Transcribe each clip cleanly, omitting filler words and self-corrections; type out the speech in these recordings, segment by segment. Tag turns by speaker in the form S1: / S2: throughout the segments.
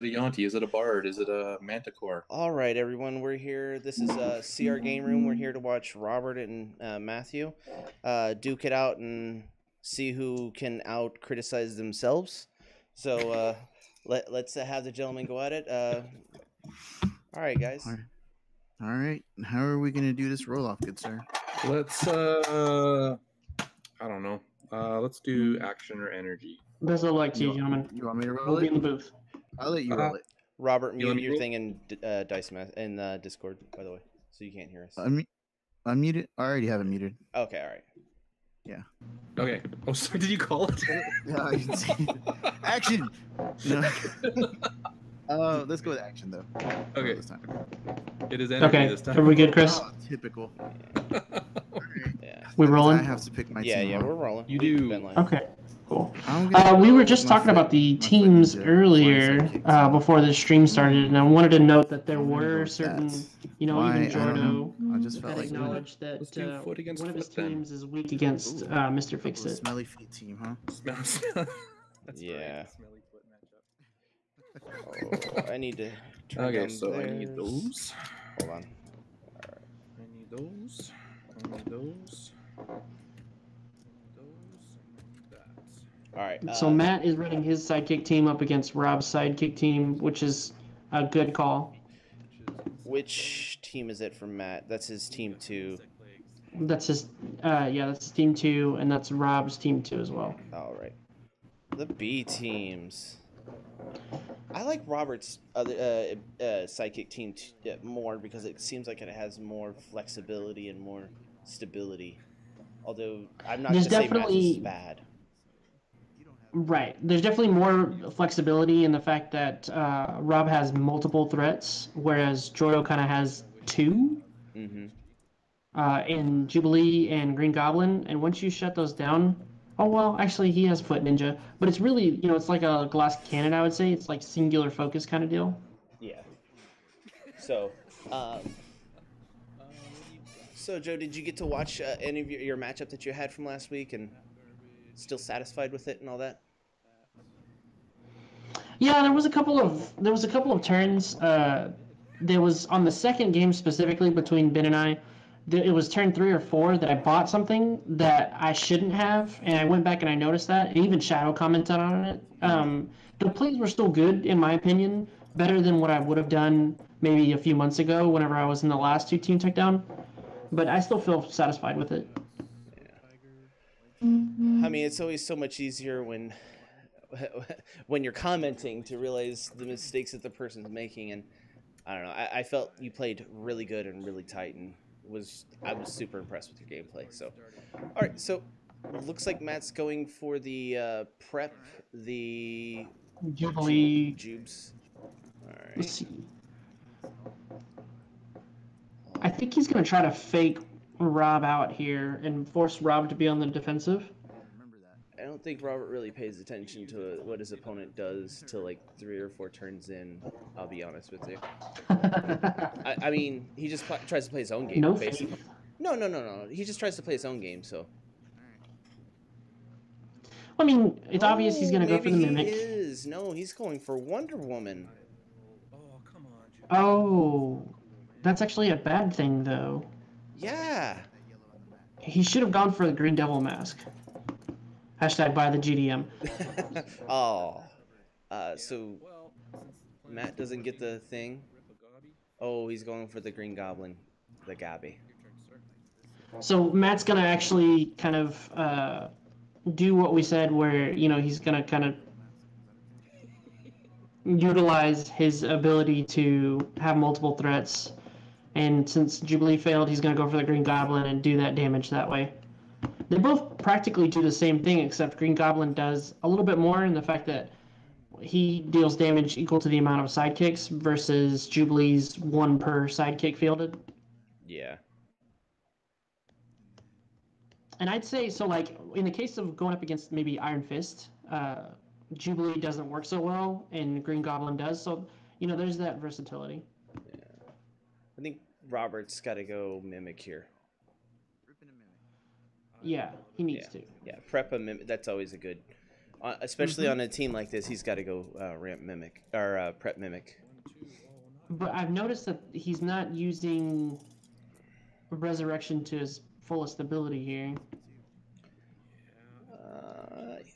S1: a Yonti? Is it a Bard? Is it a Manticore?
S2: All right, everyone, we're here. This is CR Game Room. We're here to watch Robert and Matthew duke it out and see who can out criticize themselves. So let's have the gentleman go at it. All right,
S3: All
S2: guys.
S3: right. All right. How are we going to do this roll off, good sir?
S1: Let's I don't know. Let's do action or energy.
S4: Best of luck to you,
S3: You,
S4: gentlemen.
S3: you want me to roll
S4: We'll be
S3: it?
S4: in the booth.
S3: I'll let you roll it.
S2: Robert,
S1: You let
S2: mute
S1: me
S2: your
S1: roll?
S2: thing in Discord, by the way, so you can't hear us.
S3: Unmute it. I already have it muted.
S2: Okay, all right.
S3: Yeah.
S1: Okay. Oh, sorry. Did you call it?
S3: Yeah, I can see. Action. No. Let's go with action though.
S1: Okay.
S3: This time.
S1: It is energy
S4: Okay,
S1: this time.
S4: are we good, Chris?
S3: Oh, typical.
S2: Yeah.
S4: We
S3: I
S4: rolling?
S3: have to pick my
S2: Yeah,
S3: team.
S2: yeah,
S3: huh?
S2: we're rolling.
S1: You
S2: We've
S1: do.
S2: been live.
S4: Okay, cool.
S3: I'm gonna
S4: We
S3: go
S4: were
S3: with
S4: just
S3: my
S4: talking about the
S3: my foot
S4: teams
S3: ninja
S4: earlier
S3: flying sidekick.
S4: before the stream started, and I wanted to note that there
S3: I'm gonna go
S4: were
S3: with
S4: certain,
S3: that.
S4: even
S3: Why? I don't
S4: Jourdain
S3: know. I just felt
S4: that
S3: like doing it.
S4: acknowledged that
S1: Let's do foot against
S4: one of his
S1: foot, then.
S4: teams is weak against
S3: Ooh,
S4: Mr.
S3: Couple
S4: Fix
S3: of
S4: It.
S3: smelly feet team, huh?
S1: Smells. That's
S2: Yeah.
S1: right. Smelly foot matchup.
S2: Oh, I need to turn
S1: Okay,
S2: down
S1: so I need
S2: theirs.
S1: those.
S2: Hold on.
S1: I need those. I need those. I need those. And I need that.
S2: All right.
S4: So Matt is running his sidekick team up against Rob's sidekick team, which is a good call.
S2: Which team is it from Matt? That's his team 2.
S4: That's his, that's his team 2, and that's Rob's team 2 as well.
S2: All right. The B teams. I like Robert's other sidekick team more because it seems like it has more flexibility and more stability. Although I'm not going
S4: There's
S2: to say Matt's is
S4: definitely-
S2: bad.
S4: Right. There's definitely more flexibility in the fact that Rob has multiple threats, whereas Jordo kind of has 2
S2: Mm-hmm.
S4: in Jubilee and Green Goblin. And once you shut those down, oh, well, actually, he has Foot Ninja. But it's really, it's like a glass cannon, I would say. It's like singular focus kind of deal.
S2: Yeah. So, so Joe, did you get to watch any of your matchup that you had from last week and still satisfied with it and all that?
S4: Yeah, there was a couple of turns. There was on the second game specifically between Ben and I. It was turn 3 or 4 that I bought something that I shouldn't have, and I went back and I noticed that. And even Shadow commented on it. The plays were still good in my opinion, better than what I would have done maybe a few months ago whenever I was in the last 2 team takedown. But I still feel satisfied with it.
S2: I mean, it's always so much easier when you're commenting to realize the mistakes that the person's making, and I don't know. I felt you played really good and really tight, and I was super impressed with your gameplay. So, all right. So, looks like Matt's going for the prep, the
S4: Jubilee.
S2: Jubes. All
S4: Let's
S2: right.
S4: see. I think he's going to try to fake Rob out here and force Rob to be on the defensive.
S3: Remember that.
S2: I don't think Robert really pays attention to what his opponent does till like 3 or 4 turns in. I'll be honest with you. I mean, he just tries to play his own game.
S4: No
S2: basically.
S4: faith.
S2: No. He just tries to play his own game. So.
S4: I mean, it's obvious he's going to go for the
S2: maybe
S4: Mimic.
S2: He is. No, he's going for Wonder Woman.
S1: Oh, come on, Jude.
S4: Oh, that's actually a bad thing, though.
S2: Yeah.
S4: He should have gone for the Green Devil mask. Hashtag buy the GDM.
S2: Oh. So Matt doesn't get the thing. Oh, he's going for the Green Goblin, the Gabby.
S4: So Matt's going to actually kind of do what we said where, he's going to kind of utilize his ability to have multiple threats. And since Jubilee failed, he's going to go for the Green Goblin and do that damage that way. They both practically do the same thing, except Green Goblin does a little bit more in the fact that he deals damage equal to the amount of sidekicks versus Jubilee's 1 per sidekick fielded.
S2: Yeah.
S4: And I'd say, so like, in the case of going up against maybe Iron Fist, Jubilee doesn't work so well, and Green Goblin does, so, there's that versatility.
S2: Yeah. I think Robert's got to go Mimic here.
S4: Yeah, he needs to.
S2: Yeah, prep a Mimic. That's always a good Especially on a team like this, he's got to go ramp mimic or prep mimic.
S4: But I've noticed that he's not using resurrection to his fullest ability here.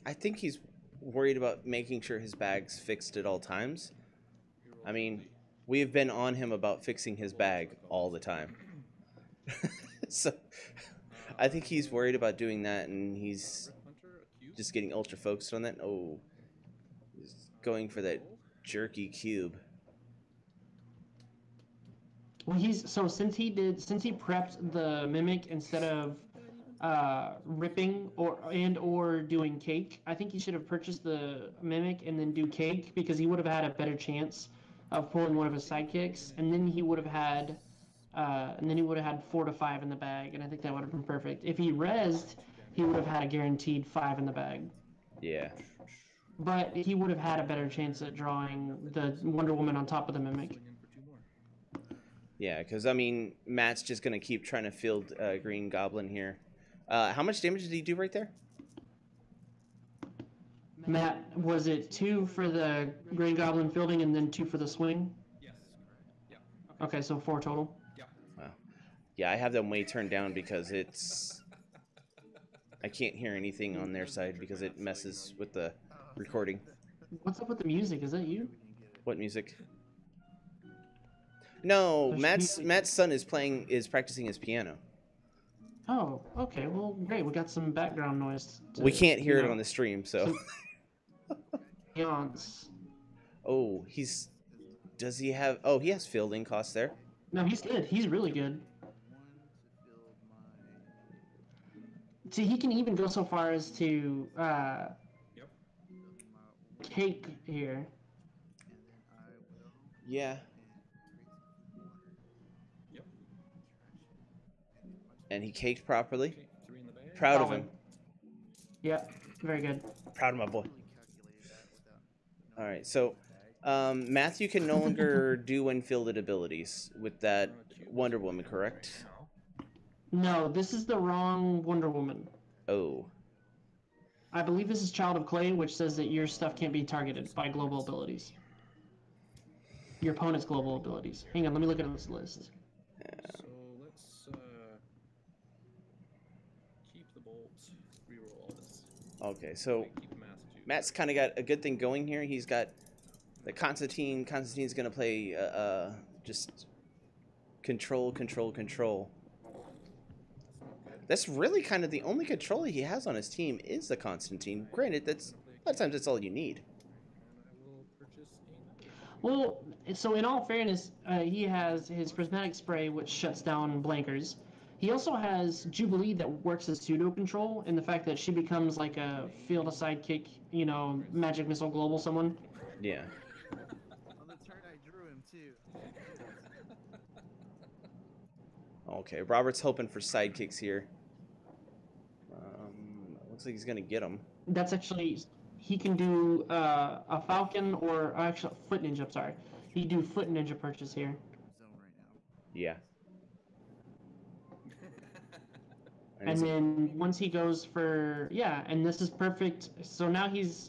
S2: I think he's worried about making sure his bag's fixed at all times. I mean, we've been on him about fixing his bag all the time. So I think he's worried about doing that, and he's just getting ultra focused on that. Oh, he's going for that jerky cube.
S4: Well, since he prepped the mimic instead of ripping or doing cake, I think he should have purchased the mimic and then do cake, because he would have had a better chance of pulling one of his sidekicks, and then he would have had 4 to 5 in the bag, and I think that would have been perfect. If he rezzed, he would have had a guaranteed 5 in the bag.
S2: Yeah.
S4: But he would have had a better chance at drawing the Wonder Woman on top of the mimic.
S2: Yeah, because, I mean, Matt's just going to keep trying to field Green Goblin here. How much damage did he do right there?
S4: Matt, was it 2 for the Green Goblin fielding and then 2 for the swing?
S1: Yes. Yeah.
S4: Okay, so 4 total.
S1: Yeah.
S2: Wow. Yeah, I have them way turned down because it's... I can't hear anything on their side because it messes with the recording.
S4: What's up with the music? Is that you?
S2: What music? No,
S4: There's
S2: Matt's son is practicing his piano.
S4: Oh, okay. Well, great. We got some background noise.
S2: We can't hear it on the stream, so.
S4: Yawns.
S2: Oh, does he have? Oh, he has fielding costs there.
S4: No, he's good. He's really good. See, he can even go so far as to cake here.
S2: Yeah. And he caked properly. Proud of him.
S4: Yep, very good.
S2: Proud of my boy. All right, so Matthew can no longer do unfielded abilities with that Wonder Woman, correct?
S4: No, this is the wrong Wonder Woman.
S2: Oh.
S4: I believe this is Child of Clay, which says that your stuff can't be targeted by global abilities. Your opponent's global abilities. Hang on, let me look at this list.
S1: So let's keep the bolts. Reroll all this.
S2: Okay, so
S1: Keep Massachusetts.
S2: Matt's kind of got a good thing going here. He's got the Constantine. Constantine's going to play just control. That's really kind of the only controller he has on his team is the Constantine. Granted, a lot of times that's all you need.
S4: Well, so in all fairness, he has his Prismatic Spray, which shuts down blankers. He also has Jubilee that works as pseudo-control, and the fact that she becomes like a field a sidekick, magic missile global someone.
S2: Yeah.
S3: On the turn I drew him too.
S2: Okay, Robert's hoping for sidekicks here. Looks like he's going to get them.
S4: That's actually, he can do a Falcon or actually Foot Ninja, I'm sorry. He can do Foot Ninja purchase here.
S3: Zone right now.
S2: Yeah.
S4: And then once he goes for, and this is perfect. So now he's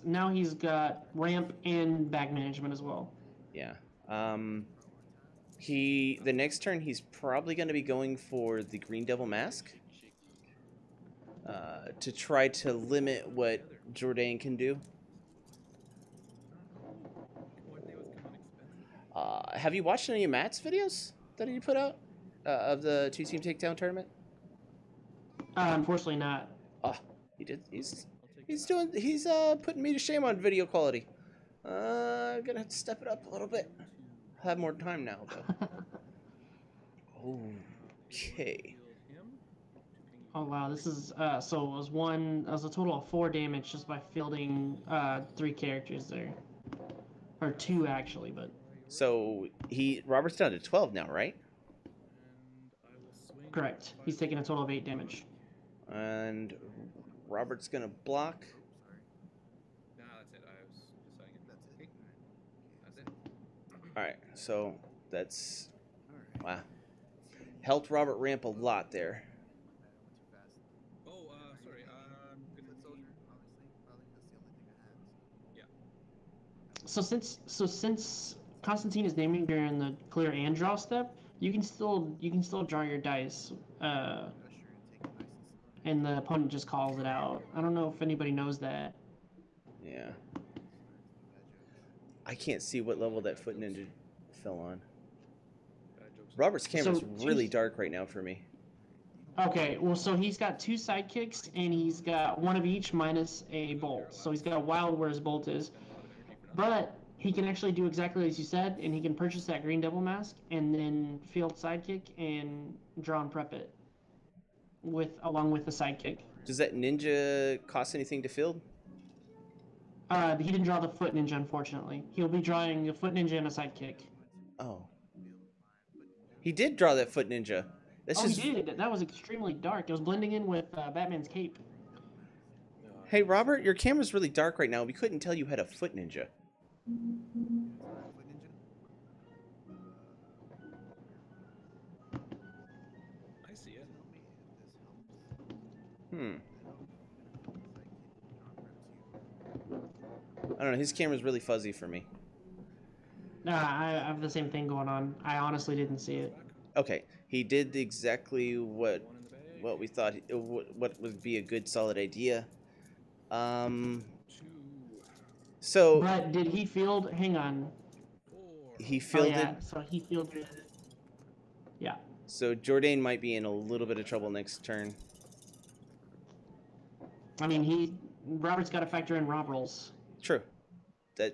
S4: got ramp and bag management as well.
S2: Yeah. The next turn he's probably going to be going for the Green Devil Mask to try to limit what Jourdain can do. Have you watched any of Matt's videos that he put out of the 2-team takedown tournament?
S4: Unfortunately not.
S2: Oh, he did. He's putting me to shame on video quality. I'm gonna have to step it up a little bit. I have more time now, though. Okay.
S4: Oh wow, this is so it was a total of 4 damage just by fielding 3 characters there, or 2 actually, but.
S2: So Robert's down to 12 now, right?
S4: Correct. He's taking a total of 8 damage.
S2: And Robert's gonna block.
S1: Nah, that's it. I was deciding it. That's it.
S2: All right, so that's wow. Helped Robert ramp a lot there.
S1: Oh, sorry. I'm gonna need...
S4: since Constantine is naming during the clear and draw step, you can still draw your dice, and the opponent just calls it out. I don't know if anybody knows that.
S2: Yeah. I can't see what level that foot ninja fell on. Robert's camera's really dark right now for me.
S4: Okay, well, so he's got 2 sidekicks, and he's got 1 of each minus a bolt. So he's got a wild where his bolt is. But he can actually do exactly as you said, and he can purchase that green devil mask, and then field sidekick and draw and prep it along with the sidekick.
S2: Does that ninja cost anything to field?
S4: He didn't draw the foot ninja, unfortunately. He'll be drawing a foot ninja and a sidekick.
S2: Oh. He did draw that foot ninja. That's just...
S4: he did. That was extremely dark. It was blending in with Batman's cape.
S2: Hey, Robert, your camera's really dark right now. We couldn't tell you had a foot ninja.
S1: I see it.
S2: I don't know. His camera's really fuzzy for me.
S4: Nah, I have the same thing going on. I honestly didn't see it.
S2: Okay, he did exactly what we thought what would be a good solid idea. So.
S4: But did he field? Hang on.
S2: He fielded.
S4: Oh, yeah. So he fielded. Yeah.
S2: So Jourdain might be in a little bit of trouble next turn.
S4: I mean, Robert's got to factor in Rob rolls.
S2: True.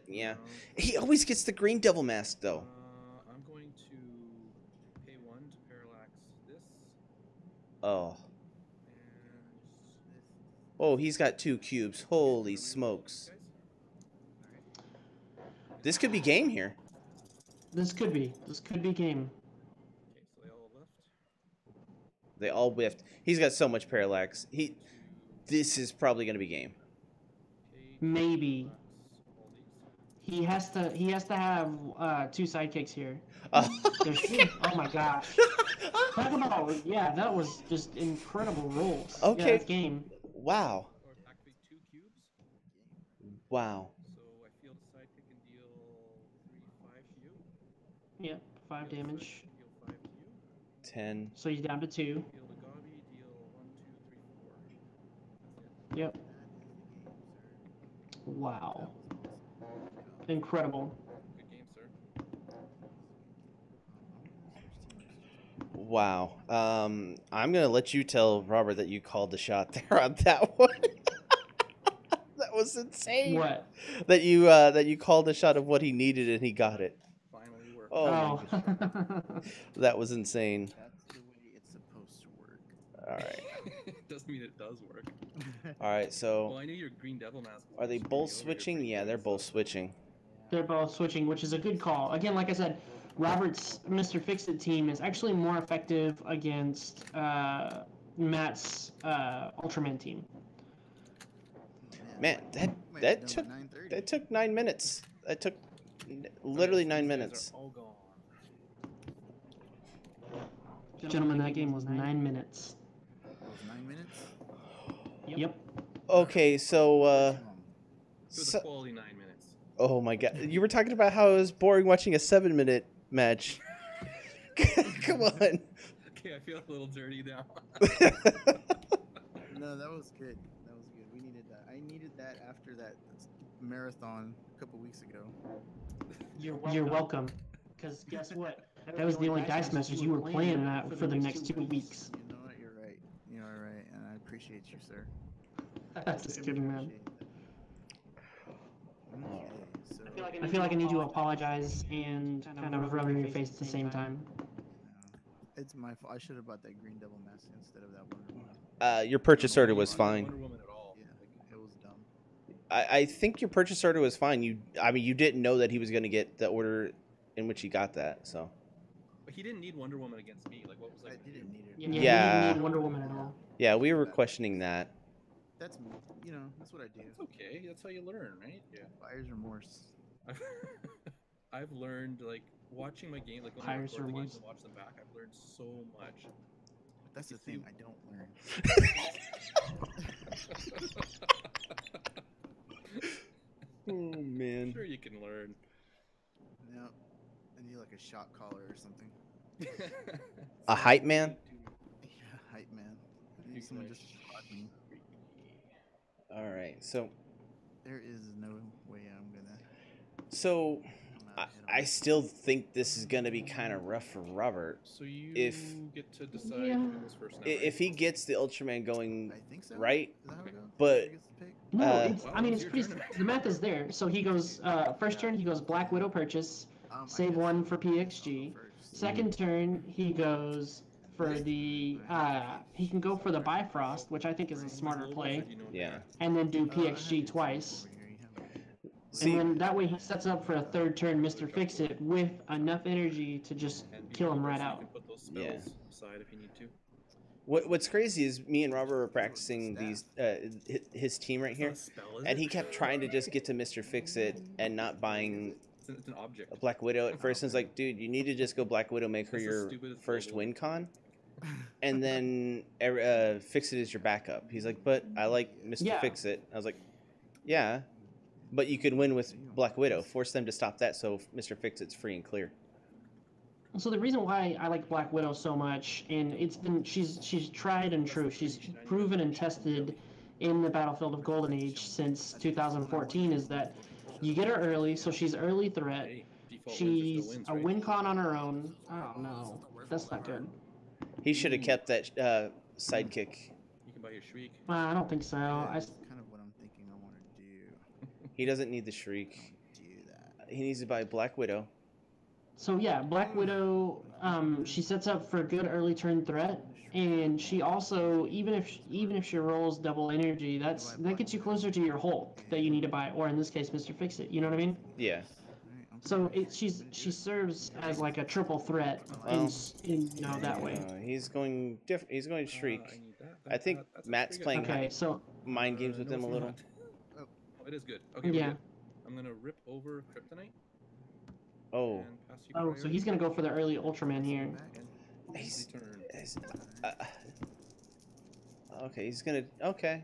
S2: Yeah. He always gets the green devil mask though.
S1: I'm going to pay 1 to parallax this.
S2: Oh. Oh, he's got 2 cubes. Holy smokes. This could be game here.
S4: This could be game.
S1: Okay, so they all lift.
S2: They all whiffed. He's got so much parallax. This is probably going to be game.
S4: Maybe. He has to have 2 sidekicks here. Oh my gosh. Talk about, yeah, that was just incredible rolls.
S2: Okay.
S4: Yeah, that's game.
S2: Wow.
S1: Or activate 2 cubes.
S2: Wow.
S1: So I feel the sidekick and deal 5 to you.
S4: Yep, 5 damage.
S1: Deal 5 to you.
S2: 10.
S4: So he's down to 2.
S1: Deal to Gabi, deal 1, 2, 3, 4.
S4: Yep. Wow. Incredible.
S1: Good game, sir.
S2: Wow. I'm gonna let you tell Robert that you called the shot there on that one. That was insane.
S4: What?
S2: That you called the shot of what he needed and he got it.
S1: Finally worked.
S2: Oh. That was insane.
S3: That's the way it's supposed to work.
S2: All right.
S1: Doesn't mean it does work.
S2: All right. So
S1: Well, I knew your green devil mask.
S2: are they both switching? Yeah, they're both switching.
S4: They're both switching, which is a good call. Again, like I said, Robert's Mr. Fix-It team is actually more effective against Matt's Ultraman team.
S2: Man, that took 9 minutes. That took literally 9 minutes.
S1: All gone.
S4: Gentlemen, that game was 9 minutes.
S3: That was 9 minutes?
S4: Yep.
S2: Okay, so
S1: It was a quality 9 minutes.
S2: oh my god, you were talking about how it was boring watching a 7-minute match. Come on.
S1: Okay, I feel a little dirty now.
S3: No, that was good. That was good. We needed that. I needed that after that marathon a couple weeks ago.
S4: You're welcome. Because guess what? That was the only Dice Masters you were playing at for the next 2 weeks.
S3: You know what? You're right. You are right, and I appreciate you, sir.
S4: That's just kidding, man.
S3: Okay, so
S4: I feel like I need to apologize and kind of rub it in your face at the same time.
S3: it's my fault. I should have bought that Green Devil mask instead of that Wonder Woman.
S2: Your purchase order was fine.
S1: Wonder Woman at all.
S3: Yeah, like, it was dumb.
S2: I think your purchase order was fine. You didn't know that he was going to get the order in which he got that, so.
S1: But he didn't need Wonder Woman against me. Like, what was
S3: I
S1: like?
S3: didn't need it.
S4: Yeah, he
S2: Yeah.
S4: didn't need Wonder Woman at all.
S2: Yeah, we were questioning that.
S3: That's me. You know, that's what I do.
S1: It's okay. That's how you learn, right? Yeah.
S3: Buyer's remorse.
S1: I've learned, like, watching my game, like when I
S4: Buyer's
S1: record the games
S4: remorse.
S1: and watch them back. I've learned so much.
S3: That's the thing. I don't learn.
S2: Oh man.
S1: Sure, you can learn.
S3: Yeah. I need like a shot collar or something.
S2: A hype man?
S3: Yeah, hype man. I
S1: You
S3: need someone
S1: can
S3: just to squat me.
S2: All right. So
S3: There is no way I'm gonna
S2: so
S3: come
S2: I,
S3: out hit
S2: I
S3: him.
S2: still think this is gonna be kind of rough for Robert.
S1: So you
S2: If-
S1: get to decide
S4: Yeah.
S1: who goes first now, right?
S2: If he gets the Ultraman going
S3: I think so.
S2: right,
S3: Is that how it goes?
S2: but-
S3: He gets to pick?
S4: No, it's.
S1: Wow,
S4: I mean,
S1: it's
S4: it's
S1: your
S4: pretty.
S1: turn.
S4: The math is there. So he goes. First turn, he goes Black Widow purchase.
S3: I
S4: Save
S3: guess-
S4: one for
S3: I guess I'll go
S4: PXG.
S3: first.
S4: Second turn, he goes for the. He can go for the Bifrost, which I think is a smarter play,
S1: You know what
S2: Yeah.
S1: they are.
S4: and then do
S3: I have your
S4: PXG
S3: tools
S4: twice.
S3: over here, you have them.
S2: See,
S4: And then that way he sets up for a third turn Mr. Fix-It with enough energy to just
S1: And
S4: kill him
S1: beholder,
S4: right
S1: so you
S4: out.
S1: can put those
S2: Yeah.
S1: spells aside if you need to.
S2: what's crazy is me and Robert were practicing these his team right here,
S1: It's not a spell, is
S2: and
S1: it?
S2: he kept trying to just get to Mr. Fix-It and not buying
S1: It's an object.
S2: a Black Widow at first. And it's like, dude, you need to just go Black Widow, make her
S1: That's the
S2: your
S1: stupidest
S2: first
S1: global.
S2: win con, and then Fix-It is your backup. He's like, but I like Mr.
S4: Yeah.
S2: Fix-It. I was like, yeah, but you could win with Black Widow. Force them to stop that so Mr. Fix-It's free and clear.
S4: So the reason why I like Black Widow so much, and it's been she's tried and true. She's proven and tested in the battlefield of Golden Age since 2014. Is that you get her early, so she's early threat.
S1: Hey, default
S4: She's
S1: wins are still wins,
S4: a
S1: right?
S4: win con on her own. Oh no, that's not good.
S2: He should have kept that sidekick.
S1: You can buy your Shriek.
S4: I don't think so.
S3: That's kind of what I'm thinking I want to do.
S2: He doesn't need the Shriek.
S3: Do that.
S2: He needs to buy Black Widow.
S4: So yeah, Black Widow. She sets up for a good early turn threat, and she also even if she rolls double energy, that gets you closer to your Hulk that you need to buy, or in this case, Mr. Fix-It. You know what I mean?
S2: Yeah.
S3: Alright, I'm
S4: So
S3: pretty
S4: she serves as like a triple threat
S2: Well,
S4: in that way.
S2: He's going different. He's going Shriek.
S1: I need that.
S2: I think
S1: that's
S2: Matt's
S1: pretty good.
S2: playing
S4: Okay, so
S2: mind games with
S1: no,
S2: him a
S1: it's
S2: little.
S1: not. Oh, it is good. Okay, we're
S4: yeah.
S1: good. I'm gonna rip over Kryptonite
S2: Oh,
S1: and pass you
S4: Oh, so he's gonna go for the early Ultraman here.
S3: back.
S2: he's,
S1: turn.
S2: he's- okay. He's gonna okay.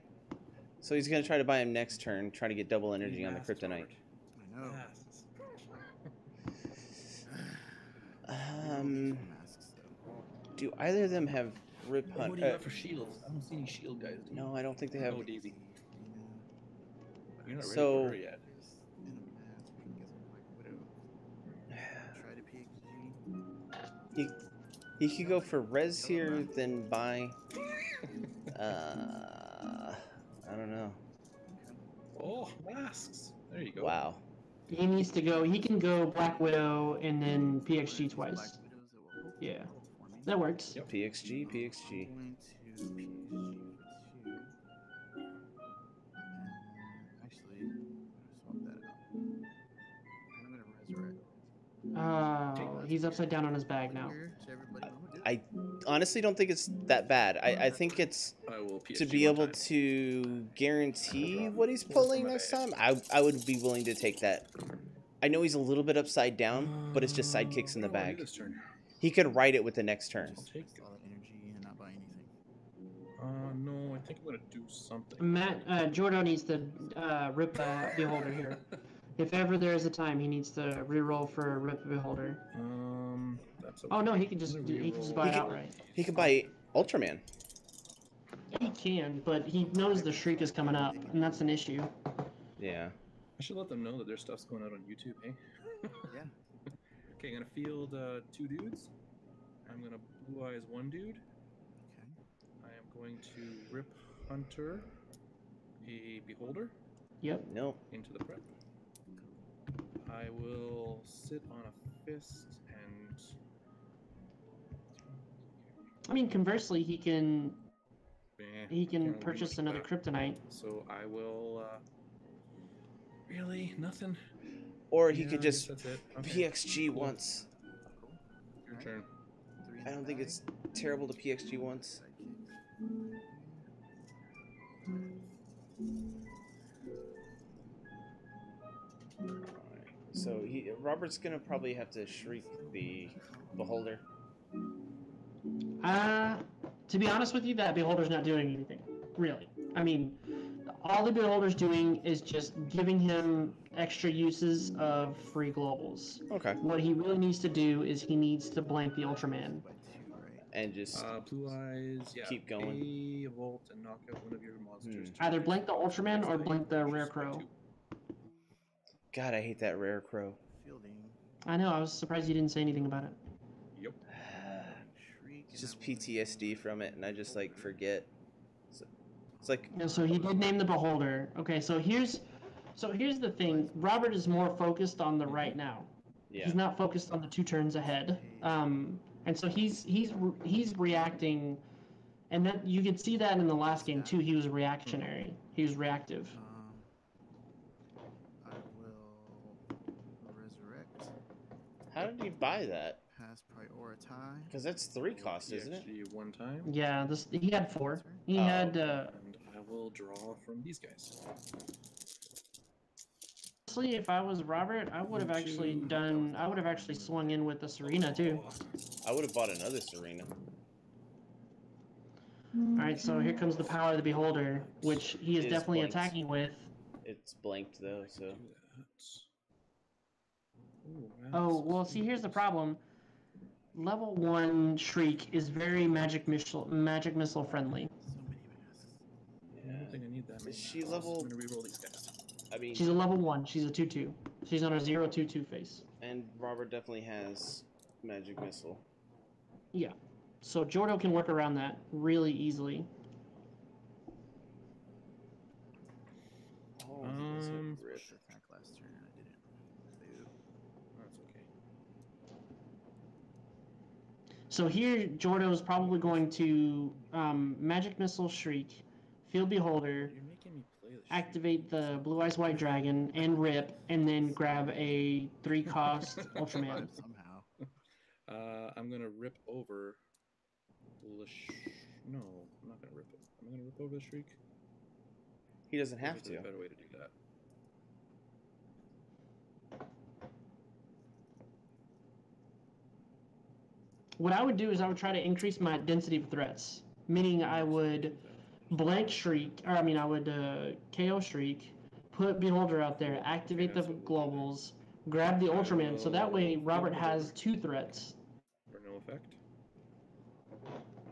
S2: So he's gonna try to buy him next turn, try to get double energy on the
S1: Masks,
S2: Kryptonite.
S1: Robert.
S3: I know.
S1: Masks.
S3: Masks, though.
S2: Do either of them have Rip
S1: Oh, what
S2: Hunt?
S1: do you got for shields? I don't see any shield guys. Do you?
S2: No, I don't think they have.
S1: Oh, Daisy. You're not ready
S2: So-
S1: for her yet.
S3: In a mask, we can get some Black Widow. Try to PXG.
S2: He could go for res here, then buy. I don't know.
S1: Oh, masks. There you go.
S2: Wow.
S4: He needs to go. He can go Black Widow and then PXG
S3: Black
S4: twice.
S3: Widows that will hopefully
S4: Yeah.
S3: hold for me.
S4: That works.
S1: Yep.
S2: PXG.
S3: I'm going to PXG for 2. Actually, I'm gonna swap that out. And I'm gonna resurrect.
S4: Oh, he's upside down on his bag now.
S3: Here to everybody.
S2: I honestly don't think it's that bad. I think it's
S1: I will PSG
S2: to be
S1: one
S2: able
S1: time.
S2: to guarantee what he's pulling next time. I would be willing to take that. I know he's a little bit upside down, but it's just sidekicks in the
S1: What do I wanna do
S2: bag.
S1: this turn?
S2: He could ride it with the next turn.
S1: Just take.
S3: All the energy and not buy anything.
S1: No, I think I'm gonna do something.
S4: Matt Jourdain needs to rip Beholder here. If ever there is a time, he needs to re-roll for Rip Beholder.
S1: That's
S4: Oh no,
S1: okay.
S4: he can just
S1: I'm gonna
S4: he can just
S1: reroll.
S4: buy it
S2: He can-
S4: outright.
S2: He could buy Ultraman.
S4: He can, but he knows the Shriek is coming up, and that's an issue.
S2: Yeah.
S1: I should let them know that their stuff's going out on YouTube, hey?
S3: Yeah.
S1: Okay, I'm gonna field 2 dudes. I'm gonna blue eyes 1 dude.
S3: Okay.
S1: I am going to rip Hunter a beholder
S4: Yep.
S2: No.
S1: into the prep. I will sit on a fist and
S4: I mean, conversely, he can
S1: can't do
S4: purchase
S1: much
S4: another
S1: with that.
S4: Kryptonite.
S1: So I will. Really, nothing.
S2: Or he
S1: Yeah,
S2: could
S1: I guess
S2: just
S1: that's it. Okay,
S2: PXG
S1: cool.
S2: once.
S3: Cool.
S1: Your
S3: Alright.
S1: turn.
S3: 3 in
S2: I
S3: the
S2: don't think
S3: bag.
S2: it's terrible to PXG once.
S3: Sidekicks.
S2: So Robert's gonna probably have to shriek the beholder.
S4: To be honest with you, that Beholder's not doing anything, really. I mean, all the Beholder's doing is just giving him extra uses of free globals.
S2: Okay.
S4: What he really needs to do is he needs to blank the Ultraman.
S3: By 2, right?
S2: And just
S1: Blue eyes, yeah.
S2: keep going.
S1: Pay a volt and knock out one of your monsters.
S4: Either blank the Ultraman or blank the Rare Crow.
S2: God, I hate that rare crow.
S3: Fielding.
S4: I know, I was surprised you didn't say anything about it.
S1: Yep.
S3: Shriek.
S2: It's just PTSD from it, and I just like forget. It's like
S4: Yeah, so he did name the Beholder. Okay, so here's the thing. Robert is more focused on the right now.
S2: yeah.
S4: He's not focused on the 2 turns ahead. And so he's reacting, and that you could see that in the last game too. He was reactionary. He was reactive.
S3: I will resurrect.
S2: How did you buy that?
S3: Pass prioritize.
S2: Because that's 3 cost, isn't it?
S1: PXG 1 time.
S4: Yeah, he had 4. He
S2: Oh.
S4: had.
S1: And I will draw from these guys.
S4: Honestly, if I was Robert, I would have actually swung in with the Serena too.
S2: I would have bought another Serena.
S4: All right, so here comes the power of the Beholder, which he is
S2: It is
S4: definitely
S2: blanked.
S4: attacking with.
S2: It's blanked though, so.
S4: Oh, well, see, here's the problem. Level 1 Shriek is very magic missile friendly.
S3: So many masks.
S1: I don't think I need that many.
S2: Is she
S1: masks.
S2: level-
S1: I'm gonna reroll these guys.
S2: I mean,
S4: She's a level 1. She's a 2/2. She's on a 0/2/2 face.
S2: and Robert definitely has magic missile.
S4: Yeah. So Jourdain can work around that really easily.
S2: Oh, that's a rip.
S3: Supposed to attack last turn and I didn't. Boo.
S1: That's okay.
S4: So here, Jourdain is probably going to magic missile Shriek, Field Beholder,
S1: You're making me play this.
S4: activate the Blue Eyes White Dragon and rip, and then grab a 3-cost Ultraman.
S3: Somehow.
S1: I'm gonna rip over. No, I'm not gonna rip it. I'm gonna rip over the Shriek.
S2: He doesn't
S1: There's
S2: have
S1: a
S2: to.
S1: better way to do that.
S4: What I would do is I would try to increase my density of threats, meaning I would blank Shriek, or I mean I would KO Shriek, put Beholder out there, activate the
S1: that's what we'll do
S4: globals, grab the Ultraman, so that way Robert has 2 threats.
S1: For no effect.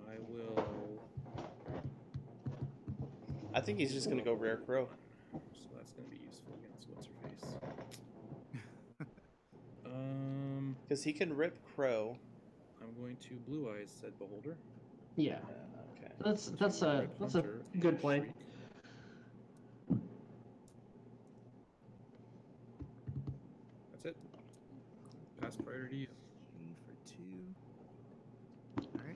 S1: I will.
S2: I think he's just gonna go rare crow.
S1: So that's gonna be useful against what's her face.
S2: Because he can rip crow.
S1: I'm going to Blue Eyes, said Beholder.
S4: Yeah,
S2: Okay.
S4: that's a
S1: Red
S4: that's a
S1: Hunter
S4: good
S1: and
S4: play.
S1: Shriek. That's it. Pass priority.
S3: G for 2. Alright.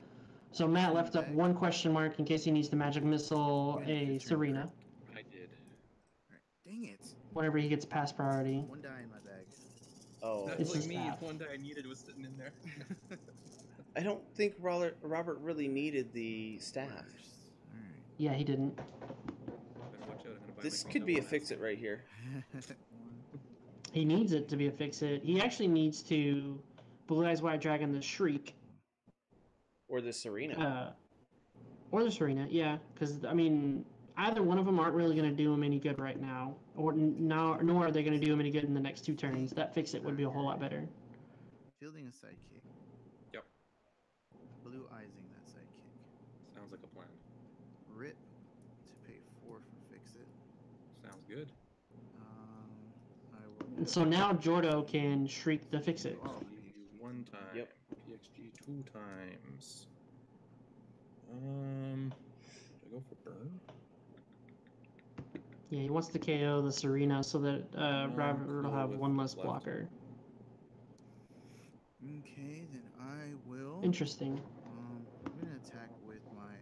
S4: So Matt left up 1 question mark in case he needs to magic missile a Serena
S1: I did.
S3: Alright. Dang it.
S4: whenever he gets pass priority.
S3: 1 die in my bag.
S2: Oh,
S1: That's
S4: It's
S1: like
S4: a
S1: me.
S4: staff.
S1: One die I needed was sitting in there.
S2: I don't think Robert really needed the staff.
S3: Alright.
S4: Yeah, he didn't.
S1: Better watch out, I'm gonna buy
S2: This
S1: my
S2: could be a
S1: double
S2: fix it right here.
S4: He needs it to be a fix-it. He actually needs to Blue Eyes White Dragon the Shriek,
S2: Or the Serena.
S4: or the Serena. Yeah, because I mean, either one of them aren't really going to do him any good right now, or nor are they going to do him any good in the next 2 turns. That fix-it would be a whole lot better.
S3: Fielding a sidekick.
S1: Yep.
S3: Blue eyesing that sidekick.
S1: Sounds like a plan.
S3: Rip to pay 4 for fix it.
S1: Sounds good.
S3: I will.
S4: And so now Jourdain can Shriek the fix-it.
S3: Oh,
S1: PXG 1 time.
S2: Yep.
S1: PXG 2 times. Should I go for burn?
S4: Yeah, he wants to KO the Serena so that Robert will
S1: cool
S4: have
S1: with
S4: 1
S1: what's
S4: less
S1: left.
S4: blocker.
S3: Okay, then I will.
S4: Interesting.
S3: I'm gonna attack with my.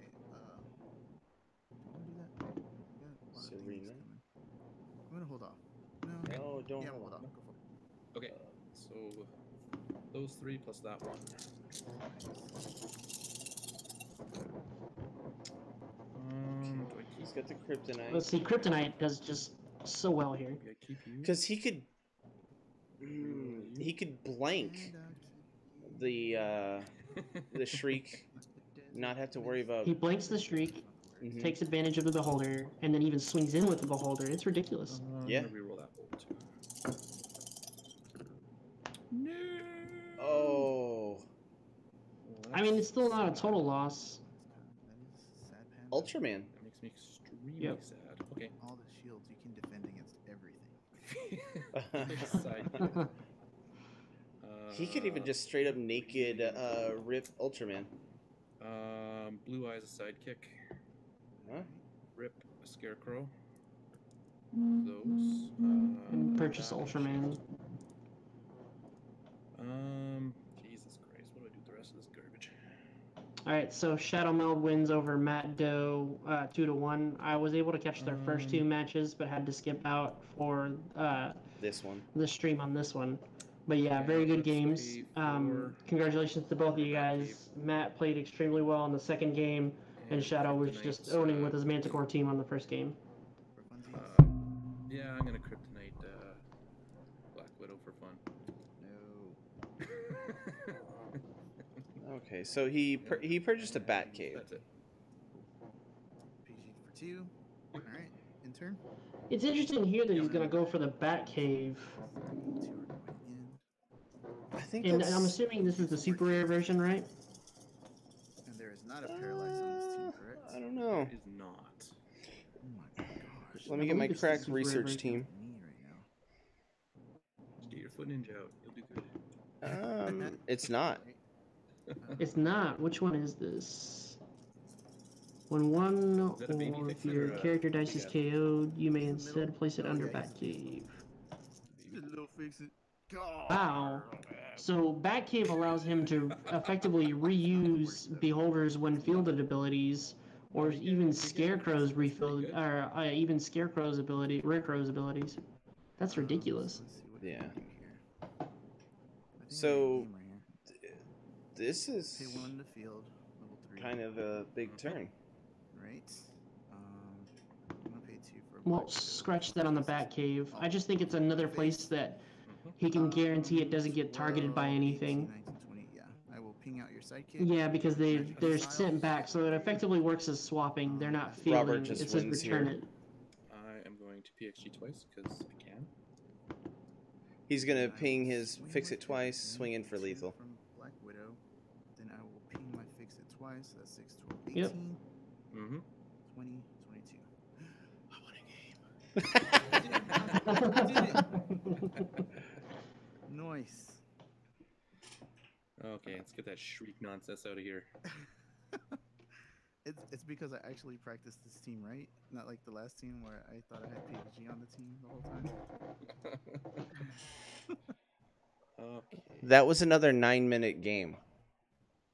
S3: Do I do that? I got a lot of things
S2: Serena.
S3: coming. I'm gonna hold off. No.
S2: No, don't
S3: Yeah,
S2: hold
S3: hold
S2: on.
S3: off. Go for it.
S1: Okay, so those 3 plus that 1. Do I keep?
S2: He's got the kryptonite.
S4: Let's see, Kryptonite does just so well here.
S1: Do I keep you?
S2: Because he could. He could blank
S3: And,
S2: the Shriek, not have to worry about
S4: He blanks the Shriek. takes advantage of the beholder, and then even swings in with the beholder. It's ridiculous.
S2: Yeah.
S1: I'm gonna reroll that bolt. No.
S2: Oh,
S4: I mean, it's still not a total loss.
S3: That is sad panda.
S2: Ultraman.
S1: That makes me extremely
S4: Yep.
S1: sad. Okay.
S3: All the shields you can defend against everything.
S1: Side.
S2: He could even just straight up naked rip Ultraman.
S1: Blue Eyes a sidekick.
S2: Huh?
S1: Rip a scarecrow.
S4: And
S1: Those.
S4: purchase Ultraman.
S1: Jesus Christ, what do I do with the rest of this garbage?
S4: All right, so Shadow Meld wins over Matt Doe 2-1. I was able to catch their first two matches, but had to skip out for
S2: This one.
S4: the stream on this one. But yeah,
S1: Okay,
S4: very good
S1: let's
S4: games.
S1: see for-
S4: Congratulations to both of you guys. Matt played extremely well in the second game, and Shadow was just owning with his Manticore team on the first game.
S3: For funsies?
S1: Yeah, I'm gonna kryptonite Black Widow for fun.
S3: No.
S2: Okay, so he purchased a bat cave.
S1: That's it.
S3: PG for 2. Alright, in turn.
S4: It's interesting here that he's going to go for the Batcave.
S3: 2 are going in.
S2: I think
S4: And
S2: that's...
S4: I'm assuming this is the super rare version, right?
S3: And there is not a paralyzed on this team, correct?
S2: I don't know.
S1: It is not.
S3: Oh my gosh.
S2: Let me
S4: I
S2: get my
S4: believe it's the
S2: crack
S4: super rare
S2: research
S4: version.
S2: team.
S3: Me right now.
S1: Just get your foot ninja out. You'll do good.
S2: It's not.
S4: It's not. Which one is this? When one
S1: Is that a baby
S4: or
S1: fix
S4: if your
S1: or a
S4: character dice is
S1: big
S4: KO'd, you may
S3: In the middle?
S4: instead place it
S3: Oh,
S4: under
S3: yeah,
S4: Batcave.
S3: Little fix it. God.
S4: Wow. So Batcave allows him to effectively reuse Beholders when fielded abilities, or even Scarecrow's refilled, or even Scarecrow's ability, Rickrow's abilities. That's ridiculous.
S3: Let's see what
S2: Yeah.
S3: we can do here. I think I got a
S2: So
S3: game right here.
S2: this is
S3: Pay 1 to field, level 3.
S2: kind of a big turn.
S3: Right. I'm gonna pay 2 for.
S4: Well,
S3: Black Widow.
S4: scratch that on the Batcave. I just think it's another place that he can guarantee it doesn't get targeted by
S3: 12,
S4: anything.
S3: 18, 19, 20. Yeah, I will ping out your sidekick.
S4: Yeah, because they're sent back, so it effectively works as swapping. They're not fielding.
S2: Robert just
S4: It says
S2: wins
S4: return
S2: here.
S4: it.
S1: I am going to PXG twice because I can.
S2: He's
S3: I
S2: gonna
S3: will
S2: ping his
S3: swing
S2: fix
S3: my
S2: it twice,
S3: Krypton,
S2: swing in for
S3: 2
S2: lethal.
S3: From Black Widow. Then I will ping my fix it twice. So that's 6, 12, 18,
S4: Yep.
S1: 20,
S3: 22. I won a game. Nice.
S1: Okay, let's get that shriek nonsense out of here.
S3: It's because I actually practiced this team right, not like the last team where I thought I had PG on the team the whole time.
S1: Okay.
S2: That was another 9-minute game.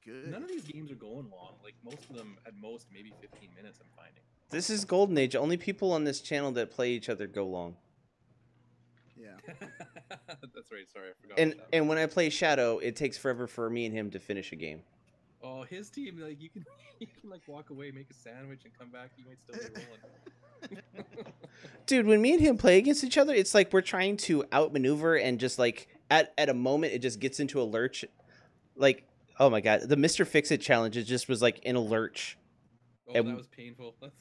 S3: Good.
S1: None of these games are going long. Like most of them, at most, maybe 15 minutes. I'm finding.
S2: This is Golden Age. Only people on this channel that play each other go long.
S3: Yeah.
S1: That's right. Sorry, I forgot.
S2: And
S1: about that.
S2: and when I play Shadow, it takes forever for me and him to finish a game.
S1: Oh, his team, like you can like walk away, make a sandwich, and come back. You might still be rolling.
S2: Dude, when me and him play against each other, it's like we're trying to outmaneuver and just like at a moment it just gets into a lurch. Like, oh my god, the Mr. Fix-It challenge, it just was like in a lurch.
S1: Oh,
S2: And-
S1: that was painful.
S3: That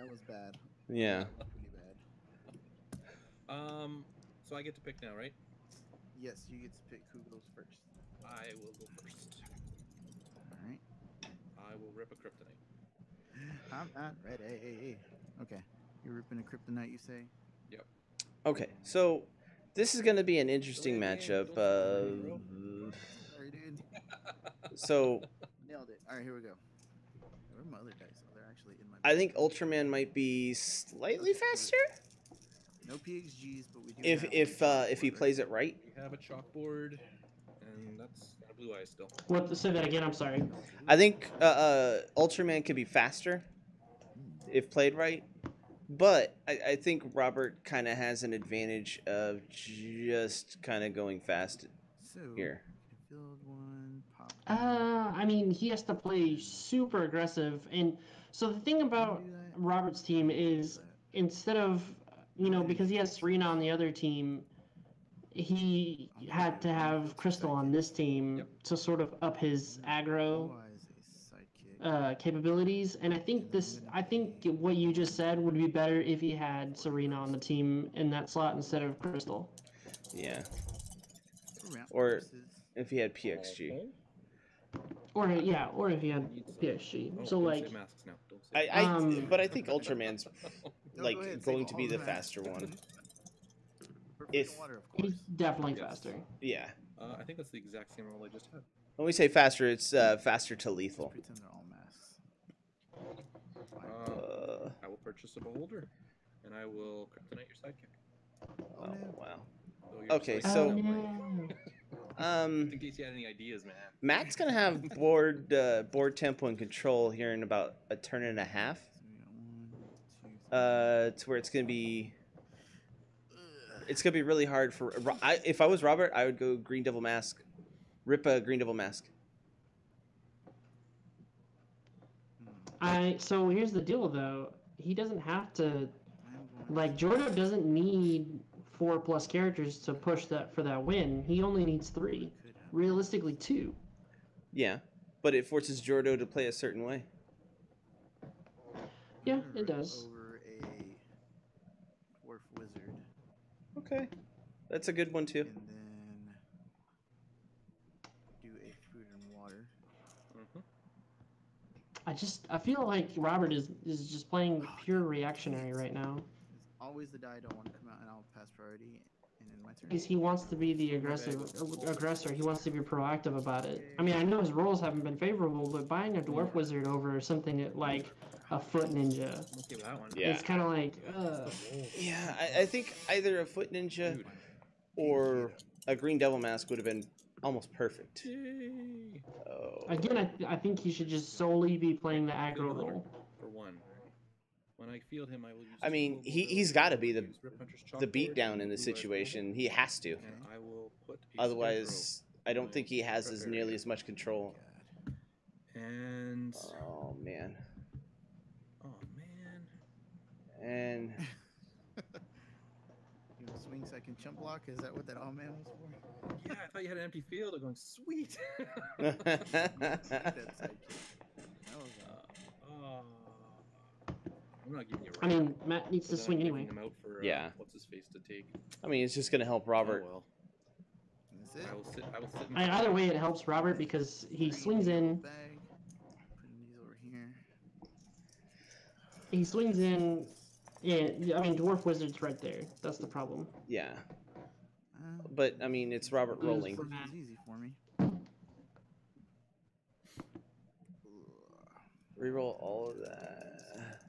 S3: was bad.
S2: Yeah.
S3: Pretty bad.
S1: So I get to pick now, right?
S3: Yes, you get to pick who goes first.
S1: I will go first.
S3: Alright.
S1: I will rip a kryptonite.
S3: I'm not ready. Okay. You're ripping a kryptonite, you say?
S2: Okay, so this is going to be an interesting matchup.
S3: Sorry, dude.
S2: So
S3: Nailed it. Alright, here we go. Where are my other dice? Oh, they're actually in my.
S2: I think Ultraman might be slightly faster
S3: No PXGs, but we do.
S2: if
S3: have
S2: if he
S3: one
S2: plays it right.
S1: We have a chalkboard, and that's got a blue eye still.
S4: What? Say that again. I'm sorry.
S2: I think Ultraman could be faster if played right, but I think Robert kind of has an advantage of just kind of going fast
S3: So
S2: here.
S3: Field one, pop.
S4: I mean, he has to play super aggressive, and so the thing about
S3: Do that.
S4: Robert's team is instead of, because he has Serena on the other team, he had to have Crystal on this team
S1: Yep.
S4: to sort of up his aggro.
S3: Blue Eye is a sidekick.
S4: capabilities, and I think what you just said would be better if he had Serena on the team in that slot instead of Crystal.
S2: Yeah. Or
S3: Versus,
S2: if he had PXG.
S4: Or if he had
S1: Need some-
S4: PSG.
S1: Oh,
S4: so
S1: don't
S4: like,
S1: say masks now. Don't say
S2: But I think Ultraman's
S3: No,
S2: like
S3: go ahead, say
S2: going to
S3: all
S2: be the
S3: masks.
S2: faster one.
S3: For food
S2: If-
S3: and water, of
S4: he's
S3: course.
S4: definitely
S1: Yes.
S4: faster.
S2: Yeah.
S1: I think that's the exact same role I just had.
S2: When we say faster, it's faster to
S3: Let's
S2: lethal.
S3: pretend they're all masks.
S1: I will purchase a beholder, and I will kryptonite your sidekick.
S2: Oh
S3: no.
S2: wow.
S1: So you're
S2: Okay,
S1: just
S2: so-
S1: like,
S4: no.
S1: in case you had any ideas, man.
S2: Matt's gonna have board tempo and control here in about a turn and a half.
S3: So we got 1, 2, 3.
S2: To where it's gonna be really hard for. If I was Robert, I would go Green Devil Mask, rip a Green Devil Mask.
S4: So here's the deal though. He doesn't have to,
S3: I'm going
S4: like, Jourdain doesn't need 4+ characters to push that for that win. He only needs 3.
S3: could have
S4: Realistically 2.
S2: Yeah, but it forces Jordo to play a certain way.
S4: Yeah,
S3: I'm gonna
S4: it
S3: rip
S4: does.
S3: Over a dwarf wizard,
S2: Okay, that's a good one too.
S3: and then do a food and water.
S1: Mm-hmm.
S4: I feel like Robert is just playing pure reactionary right now.
S3: It's always the die I don't want to come out, and I'll pass priority, and in my turn.
S4: Because he wants to be the aggressor. He wants to be proactive about it. I mean, I know his rolls haven't been favorable, but buying a dwarf wizard over something like a foot ninja,
S1: I'm okay with that one.
S2: Yeah.
S4: it's kind of like,
S2: Yeah, I think either a Foot Ninja
S1: Dude.
S2: or a Green Devil Mask would have been almost perfect.
S1: Yay.
S2: Oh.
S4: Again, I think he should just solely be playing the aggro role.
S1: For one. When I field him, I will use.
S2: I mean,
S1: Global
S2: he's
S1: Will,
S2: got to be
S1: use Rip Puncher's
S2: the
S1: Chalkboard,
S2: beatdown in the
S1: Blue Eyes
S2: situation. He has to.
S1: Global, And I will put a
S2: Otherwise, I don't
S1: my
S2: think he has as
S1: prep
S2: nearly
S1: area.
S2: as much control.
S3: God.
S1: And
S2: Oh man.
S1: oh man,
S2: And
S3: You know, swing so I can chump block. Is that what that all man was for?
S1: yeah, I thought you had an empty field. I'm going sweet.
S3: That sidekick. That was
S1: I'm not giving you.
S4: I mean, Matt needs to
S1: But then
S4: swing
S1: I'm
S4: anyway.
S1: giving him out for,
S2: Yeah.
S1: What's his face to take?
S2: I mean, it's just gonna help Robert.
S1: Oh, well.
S3: That's it.
S1: I will sit. I will sit. In
S4: Either way, it helps Robert because he swings in.
S3: Bag. Putting these over here.
S4: He swings in. Yeah, I mean, dwarf wizard's right there. That's the problem.
S2: Yeah,
S3: Uh,
S2: but I mean, it's Robert rolling.
S3: This is easy for me.
S2: Reroll all of that.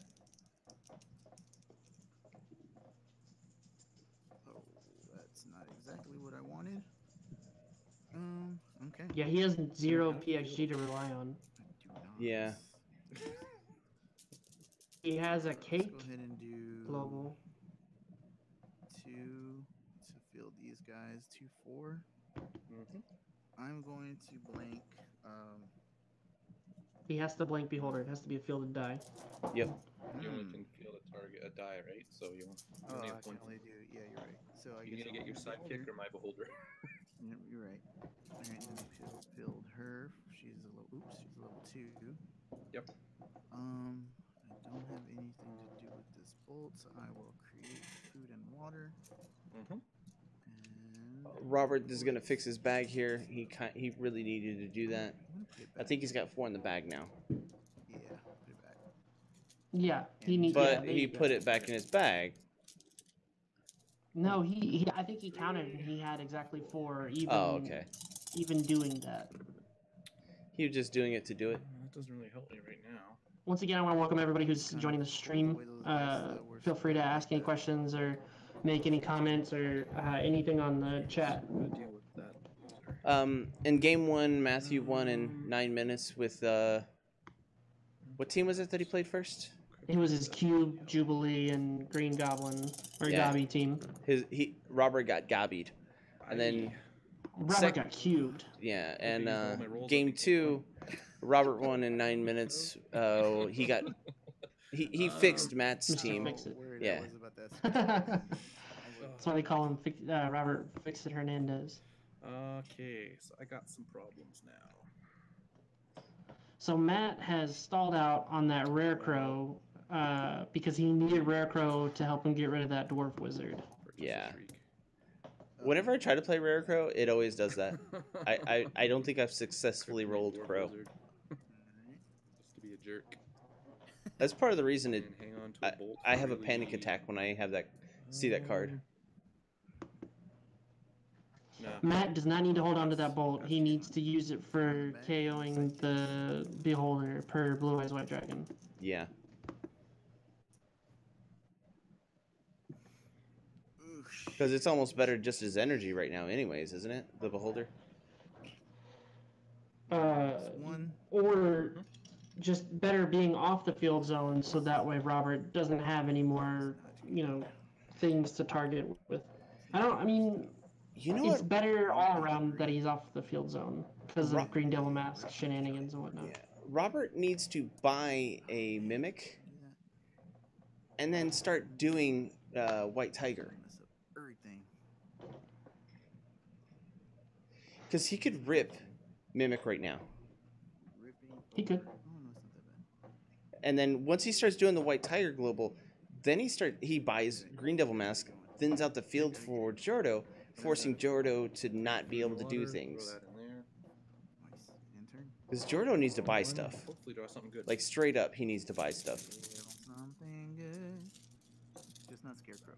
S3: Oh, that's not exactly what I wanted. Okay.
S4: Yeah, he has 0 PXG to rely on.
S3: I do not.
S2: Yeah.
S4: He has a
S3: Let's
S4: cake
S3: go ahead and do
S4: global.
S3: 2 to field these guys. 2, 4.
S1: Mhm.
S3: I'm going to blank.
S4: He has to blank beholder. It has to be a fielded die.
S1: You only can field a target, a die, right? So you
S3: Oh,
S1: only
S3: I
S1: have
S3: can
S1: one.
S3: only do. Yeah, you're right. So I
S1: You're
S3: guess
S1: gonna get your
S3: I'll do
S1: sidekick
S3: beholder.
S1: or my beholder.
S3: Yep, you're right. All right, then build her. She's a level. Oops, she's a level 2.
S1: Yep.
S3: I don't have anything to do with this bolt, so I will create food and water.
S1: Mm-hmm.
S3: And
S2: Robert is gonna fix his bag here. He really needed to do that.
S3: I'm gonna put it
S2: I
S3: back.
S2: think he's got 4 in the bag now,
S3: Yeah, put it back.
S4: Yeah, he
S3: And-
S4: needs.
S2: but
S4: yeah, there
S2: he
S4: you go.
S2: put it back in his bag.
S4: No, he I think he counted and he had exactly 4 even.
S2: Oh, okay.
S4: Even doing that.
S2: He was just doing it to do it.
S1: That doesn't really help me right now.
S4: Once again, I want to welcome everybody who's joining the stream. Feel free to ask any questions or make any comments or anything on the chat.
S1: I'm gonna deal with that loser.
S2: In game 1, Matthew won in 9 minutes with what team was it that he played first?
S4: It was his Cube, Jubilee, and Green Goblin or
S2: Yeah.
S4: Gobby team.
S2: Robert got gobbied, and then
S4: Robert got cubed.
S2: yeah,
S1: Okay,
S2: and
S1: use all my rolls, I
S2: game
S1: think.
S2: 2, Robert won in 9 minutes. He got he fixed Matt's
S4: Mr.
S2: team.
S4: Fix It.
S3: Worried
S2: Yeah.
S3: I was about that.
S4: That's why they call him Robert Fix It Hernandez.
S1: Okay, so I got some problems now.
S4: So Matt has stalled out on that rare crow because he needed rare crow to help him get rid of that dwarf wizard.
S2: Yeah. Whenever I try to play Rare Crow, it always does that. I don't think I've successfully rolled Crow.
S3: Alright.
S1: Just to be a jerk.
S2: That's part of the reason
S1: And hang on to a bolt
S2: I
S1: for
S2: have a
S1: really
S2: panic attack when I have that see that card.
S1: Nah.
S4: Matt does not need to hold on to that bolt. He needs to use it for KOing the Beholder per Blue Eyes White Dragon.
S2: Yeah. Because it's almost better just as energy right now anyways, isn't it? The Beholder?
S3: One.
S4: Or just better being off the field zone so that way Robert doesn't have any more, things to target with. I mean,
S2: You know
S4: it's
S2: what?
S4: better all around that he's off the field zone because
S2: Ro-
S4: of Green Devil Mask shenanigans and whatnot.
S2: Yeah. Robert needs to buy a Mimic and then start doing White Tiger.
S3: Mess up everything.
S2: Because he could rip Mimic right now.
S3: Ripping.
S4: He could.
S3: Oh no, it's not that bad.
S2: And then once he starts doing the White Tiger Global, then he buys Green Devil Mask, thins out the field for Jourdain, forcing Jourdain to not be able to do things.
S1: Throw that in there.
S3: Nice. Intern.
S2: Because Jourdain needs to buy stuff.
S1: Hopefully draw something good.
S2: Like straight up, he needs to buy stuff.
S3: Something good. Just not Scarecrow.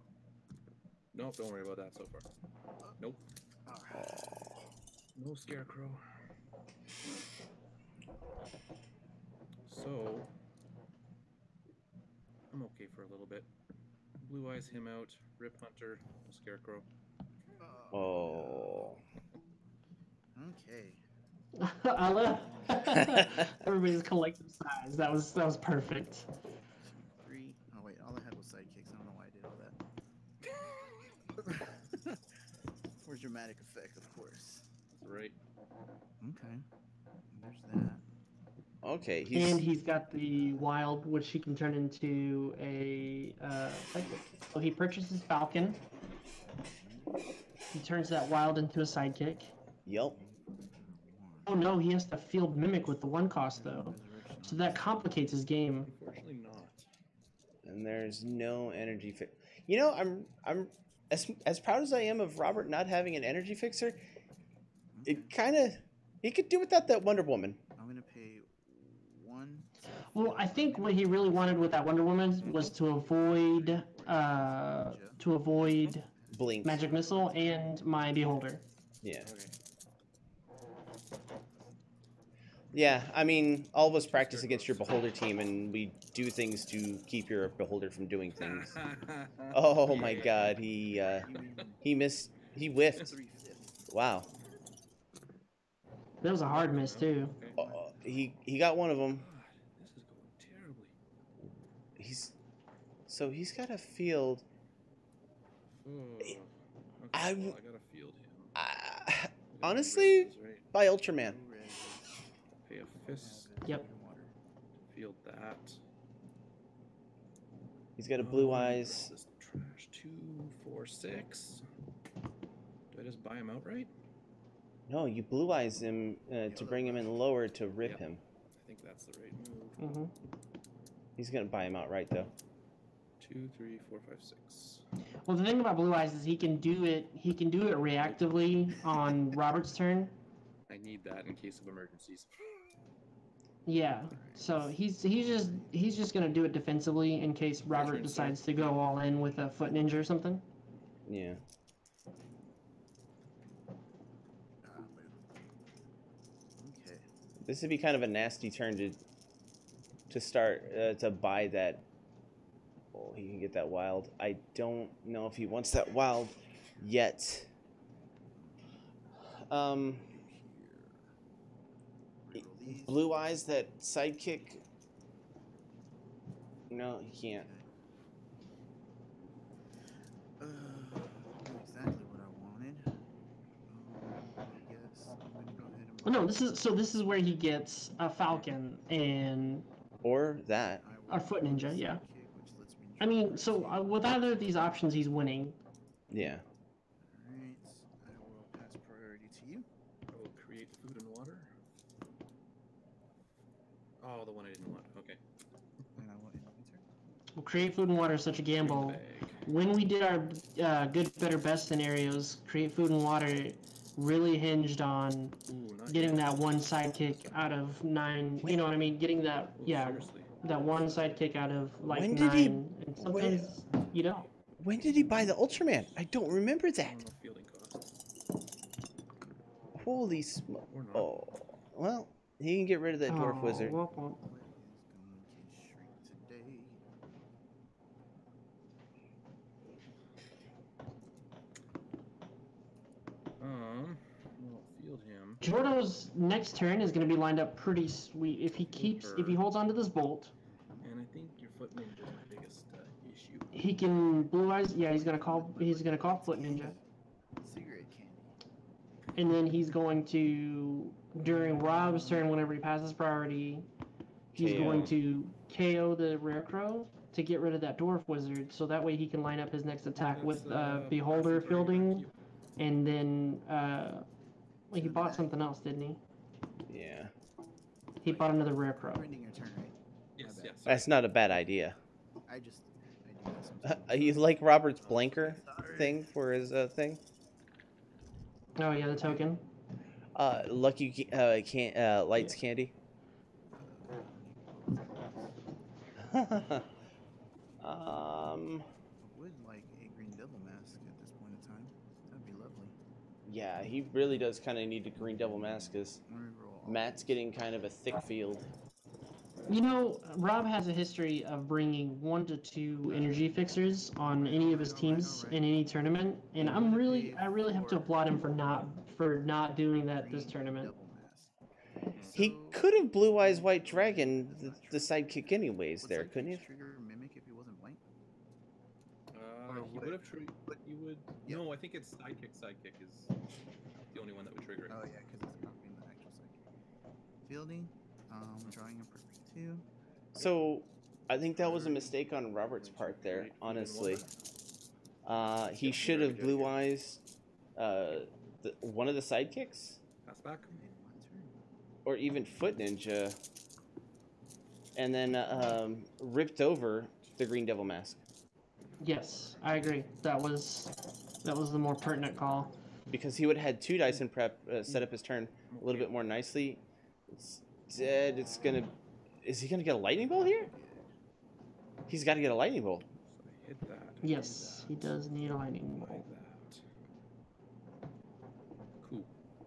S1: Nope, don't worry about that so far. Nope.
S3: Alright.
S1: No Scarecrow. So I'm okay for a little bit. Blue Eyes him out. Rip Hunter. No Scarecrow.
S2: Oh.
S3: Okay.
S4: I love everybody's collective size. That was perfect.
S3: 3. Oh wait, all I had was sidekicks. I don't know why I did all that. For dramatic effect, of course.
S1: That's right.
S3: Okay. There's that.
S2: Okay,
S4: And he's got the wild, which he can turn into a sidekick. So he purchases Falcon. He turns that wild into a sidekick.
S2: Yep.
S4: Oh no, he has to field Mimic with the 1 cost though. So that complicates his game.
S1: Unfortunately not.
S2: And there's no energy fix. You know, I'm as proud as I am of Robert not having an energy fixer. It kind of he could do without that Wonder Woman.
S3: I'm gonna pay 1.
S4: Well, I think what he really wanted with that Wonder Woman was to avoid
S2: Blink.
S4: Magic Missile and my Beholder.
S2: Yeah.
S1: Okay.
S2: Yeah, I mean, all of us practice against your Beholder team, and we do things to keep your Beholder from doing things. Oh my God, he missed. He whiffed.
S3: 3/5.
S2: Wow.
S4: That was a hard miss too.
S1: Okay.
S2: He got one of them.
S1: This is going terribly.
S2: He's got a field.
S1: Oh. Okay,
S2: I
S1: well, I gotta field him.
S2: Honestly,
S1: That's right.
S2: by Ultraman.
S1: Pay a fist.
S4: Yep.
S1: Field that.
S2: He's got a Blue Eyes.
S1: This trash. 2, 4, 6. Do I just buy him outright?
S2: No, you Blue Eyes him to bring him in lower to rip
S1: Yep.
S2: him.
S1: I think that's the right move.
S4: hmm
S2: He's gonna buy him outright though.
S1: 2, 3, 4, 5, 6.
S4: Well, the thing about Blue Eyes is he can do it. He can do it reactively on Robert's turn.
S1: I need that in case of emergencies.
S4: Yeah. So he's just gonna do it defensively in case Robert
S1: turn, sir.
S4: decides to go all in with a foot ninja or something.
S2: Yeah.
S3: Okay.
S2: This would be kind of a nasty turn to start to buy that. Oh, he can get that wild. I don't know if he wants that wild yet.
S3: Reroll these.
S2: Blue Eyes, that sidekick. No, he can't.
S3: Not exactly what I wanted. I guess I'm gonna go ahead and.
S4: Oh, no, this is where he gets a Falcon and
S2: Or that.
S4: a foot ninja. Yeah.
S3: Kick, which lets me
S4: I mean, so with either of these options, he's winning.
S2: Yeah.
S3: Alright, I will pass priority to you.
S1: I will create food and water. Oh, the one I didn't want. Okay.
S3: And I want enter.
S4: Well, create food and water is such a gamble.
S1: Bag.
S4: When we did our good, better, best scenarios, create food and water really hinged on
S1: Ooh, not
S4: getting
S1: yet.
S4: that one sidekick out of 9. You know what I mean? Getting that,
S1: Oh,
S4: yeah,
S1: seriously.
S4: that one sidekick out of like
S2: When
S4: 9.
S2: did he-
S4: And sometimes you don't.
S2: When did he buy the Ultraman? I don't remember
S1: I
S2: that.
S1: don't know fielding cost.
S2: Holy smoke.
S1: Or not.
S2: Oh, well, he can get rid of that dwarf
S4: Oh,
S2: wizard.
S4: whoop, whoop.
S3: What is going to shrink today?
S1: We'll field him.
S4: Jordo's next turn is going to be lined up pretty sweet if he holds onto this bolt.
S1: And I think your foot ninja is my biggest issue.
S4: He can blue eyes. Yeah, he's gonna call Foot Ninja,
S3: Cigarette candy.
S4: and then he's going to during Rob's turn whenever he passes priority, he's
S2: KO.
S4: going to KO the Rare Crow to get rid of that Dwarf Wizard, so that way he can line up his next attack with Beholder
S1: passive
S4: fielding,
S1: very
S4: and then he bought something else, didn't he?
S2: Yeah.
S4: He bought another Rare Crow.
S3: Ending your turn, right?
S1: Yes,
S3: bad.
S1: yes.
S2: That's not a bad idea.
S3: I do that sometimes.
S2: You like Robert's blanker thing for his thing?
S4: Oh yeah, the token.
S2: Lucky lights candy.
S3: I would like a green devil mask at this point in time. That'd be lovely.
S2: Yeah, he really does kind of need a green devil mask because
S3: Let me roll all
S2: Matt's getting kind of a thick field.
S4: You know, Rob has a history of bringing 1 to 2 energy fixers on any of his teams in any tournament, and I really have to applaud him for not doing that this
S3: green
S4: tournament.
S3: devil mask.
S2: He
S3: So-
S2: could have Blue Eyes White Dragon the sidekick anyways
S3: Would
S2: there,
S3: sidekick
S2: couldn't he?
S3: Trigger mimic if he wasn't blank.
S1: He would have triggered. He would.
S3: Yeah.
S1: No, I think it's sidekick. Sidekick is the only one that would trigger it.
S3: Oh yeah, because it's copying the actual sidekick. Fielding. Drawing a perfect 2.
S2: So, I think that was a mistake on Robert's part there, honestly. He should have Blue Eyes one of the sidekicks,
S1: Pass back.
S3: In my turn.
S2: or even Foot Ninja, and then ripped over the Green Devil Mask.
S4: Yes, I agree. That was the more pertinent call.
S2: Because he would have had 2 dice and prep set up his turn a little bit more nicely. It's dead. It's gonna. Is he gonna get a lightning bolt here? He's got to get a lightning bolt.
S1: So I hit that.
S4: Yes, he does need a lightning
S1: Like
S4: bolt.
S1: that. Cool.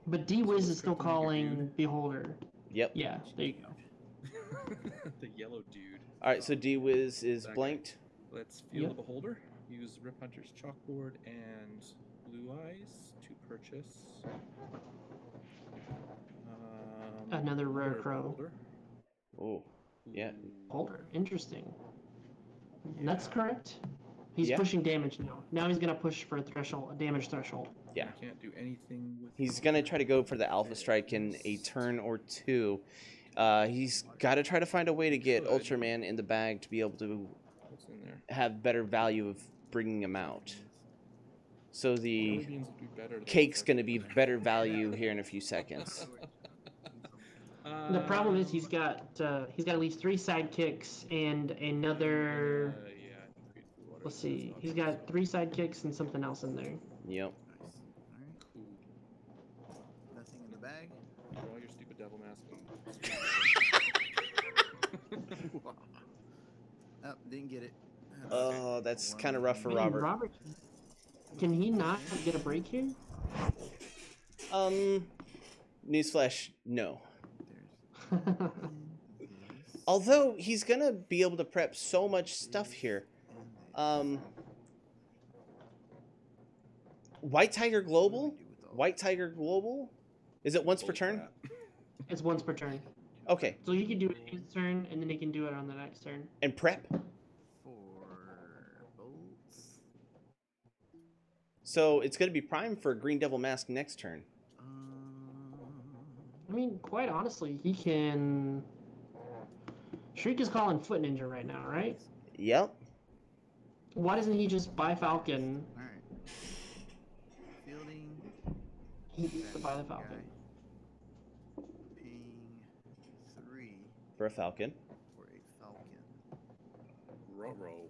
S4: But D-Wiz is still calling Beholder.
S2: Yep.
S4: Yeah, there you go.
S1: The yellow dude.
S2: All right. So D-Wiz is
S1: That guy.
S2: blanked.
S1: Let's field
S4: Yep.
S1: the beholder. Use Rip Hunter's chalkboard and Blue Eyes to purchase
S4: Another rare crow.
S1: beholder.
S2: Oh. Yeah.
S1: Ooh.
S4: Beholder, interesting. That's correct. He's
S2: Yeah.
S4: pushing damage now. Now he's gonna push for a damage threshold.
S2: Yeah.
S1: You can't do anything with.
S2: He's gonna try to go for the Alpha Strike in a turn or 2. He's got to try to find a way to get
S1: Could.
S2: Ultraman in the bag to be able to
S1: What's in there?
S2: have better value of bringing him out. So the
S1: Jelly beans would be better than
S2: cake's
S1: that.
S2: going to be better value here in a few seconds.
S4: The problem is he's got at least 3 sidekicks and another.
S1: Yeah, I think create food water
S4: Let's
S1: is
S4: see.
S1: not
S4: He's
S1: option.
S4: got 3 sidekicks and something else in there.
S2: Yep.
S3: Nice. Alright.
S1: Cool.
S3: Nothing in the bag.
S1: Draw your stupid devil mask.
S3: Oh, didn't get it.
S2: Oh, that's kind of rough for
S4: Man,
S2: Robert.
S4: Can he not get a break here?
S2: Newsflash, no.
S3: There's this.
S2: Although he's gonna be able to prep so much stuff here. White Tiger Global? White Tiger Global? Is it once per
S1: Holy
S2: turn?
S1: crap.
S4: It's once per turn.
S2: Okay.
S4: So he can do it his turn, and then he can do it on the next turn.
S2: And prep?
S3: For bolts.
S2: So it's gonna be prime for Green Devil Mask next turn.
S4: I mean, quite honestly, he can. Shriek is calling Foot Ninja right now, right?
S2: Yep.
S4: Why doesn't he just buy Falcon?
S3: Alright. Fielding.
S4: He needs to buy the Falcon.
S3: Paying 3.
S2: for a falcon.
S3: For a falcon.
S1: Ruh-roh.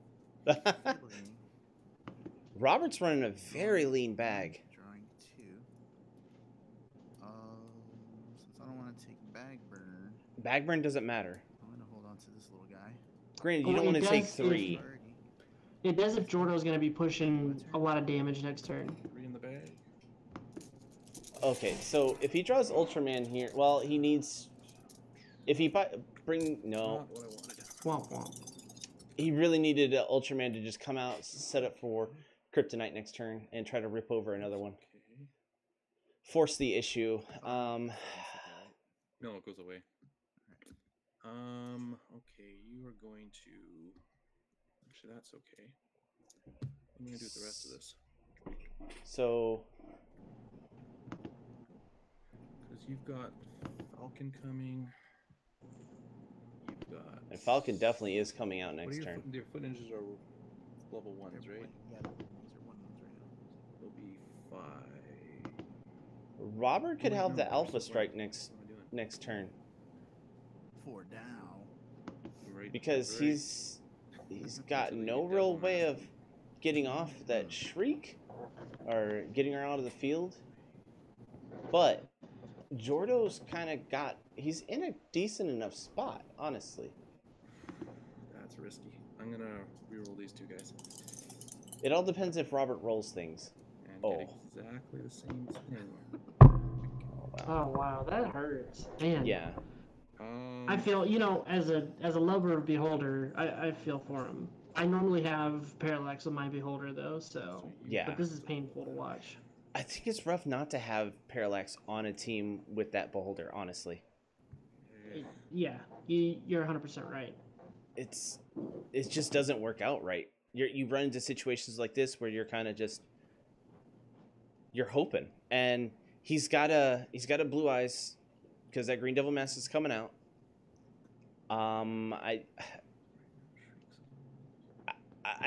S3: Fiddly.
S2: Robert's running a very lean bag.
S3: Drawing 2. Since I don't want to take bag burn,
S2: Bag burn doesn't matter.
S3: I'm gonna hold on to this little guy.
S2: Granted, you
S4: Well,
S2: don't want
S4: it
S2: to take
S4: does if-
S2: 3.
S3: Already.
S4: It does if Jourdain's going to be pushing a lot of damage next turn.
S1: 3 in the bag.
S2: Okay, so if he draws Ultraman here, well, he needs... If he bring... No.
S1: Not what I wanted.
S4: Womp womp.
S2: He really needed Ultraman to just come out, set up for Kryptonite next turn, and try to rip over another one.
S1: Okay.
S2: Force the issue.
S1: No, it goes away. Okay, you are going to... Actually, that's okay. What am I going to do with the rest of this?
S2: So...
S1: Because you've got Falcon coming. You've got...
S2: And Falcon definitely is coming out next
S1: what are
S2: turn.
S1: your foot ninjas are level 1s, right?
S3: Yeah, these are 1-1s right now.
S1: They'll be 5.
S2: Robert could
S1: Wait,
S2: have
S1: no,
S2: the
S1: there's
S2: Alpha
S1: one.
S2: Strike next
S1: What am I doing?
S2: next turn.
S3: 4 down.
S1: Right,
S2: Because
S1: right.
S2: he's got
S1: Until you
S2: no
S1: get
S2: real
S1: Devil
S2: way
S1: Mask.
S2: of getting off that Shriek or getting her out of the field. But Jordo's kind of he's in a decent enough spot, honestly.
S1: That's risky. I'm going to reroll these 2 guys.
S2: It all depends if Robert rolls things.
S1: And
S2: Oh.
S1: get exactly the same thing.
S2: Oh, wow.
S4: Oh wow, that hurts, man.
S2: Yeah.
S4: I feel, you know, as a lover of Beholder, I feel for him. I normally have Parallax with my Beholder though, so
S2: Yeah.
S4: but this is painful to watch.
S2: I think it's rough not to have Parallax on a team with that Beholder, honestly.
S4: Yeah, you're 100% right.
S2: It just doesn't work out right. You run into situations like this where you're kind of just you're hoping, and he's got a Blue Eyes because that Green Devil Mask is coming out. I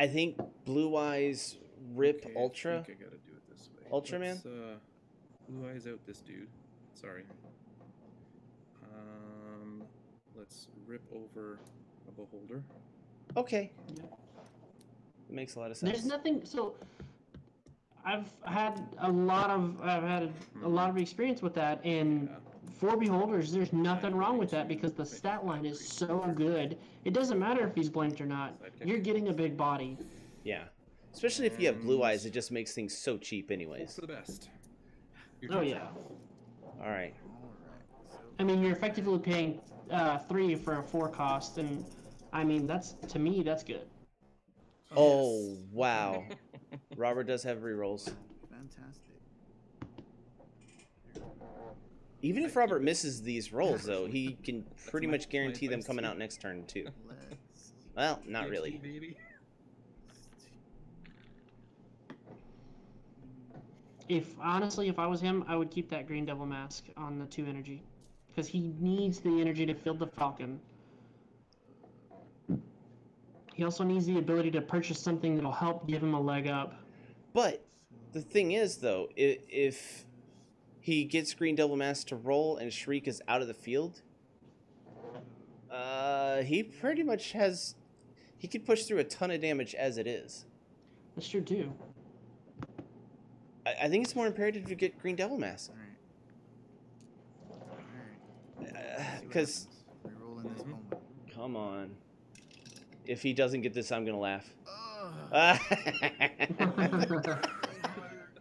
S2: think Blue Eyes rip
S1: Okay,
S2: Ultra.
S1: I think I gotta do it this way.
S2: Ultraman?
S1: Let's, Blue Eyes out this dude. Sorry. Let's rip over a Beholder.
S2: Okay,
S4: Yeah.
S2: it makes a lot of sense.
S4: There's nothing. So I've had a lot of experience with that, and
S1: Yeah.
S4: for Beholders, there's nothing wrong with that because the stat line is so good. It doesn't matter if he's blinked or not. You're getting a big body.
S2: Yeah, especially if you have Blue Eyes, it just makes things so cheap,
S1: Hope
S2: anyways.
S1: for the best. Your
S4: Oh
S1: turn.
S4: yeah.
S2: All right.
S3: Alright, so
S4: I mean, you're effectively paying 3 for a 4 cost, and I mean to me that's good.
S2: Oh wow, Robert does have rerolls.
S3: fantastic.
S2: Even if Robert misses these rolls, though, he can pretty
S1: my-
S2: much guarantee
S1: my
S2: them
S1: advice
S2: coming
S1: too.
S2: out next turn too.
S3: Let's
S2: Well, not
S1: PhD,
S2: really.
S1: baby.
S4: If I was him, I would keep that Green Devil Mask on the 2 energy, because he needs the energy to field the Falcon. He also needs the ability to purchase something that'll help give him a leg up.
S2: But the thing is, though, if he gets Green Devil Mask to roll and Shriek is out of the field, he pretty much has. He could push through a ton of damage as it is.
S4: That's true too.
S2: I think it's more imperative to get Green Devil Mask.
S3: Alright.
S2: Because,
S3: Reroll in this moment.
S2: come on. If he doesn't get this, I'm going to laugh.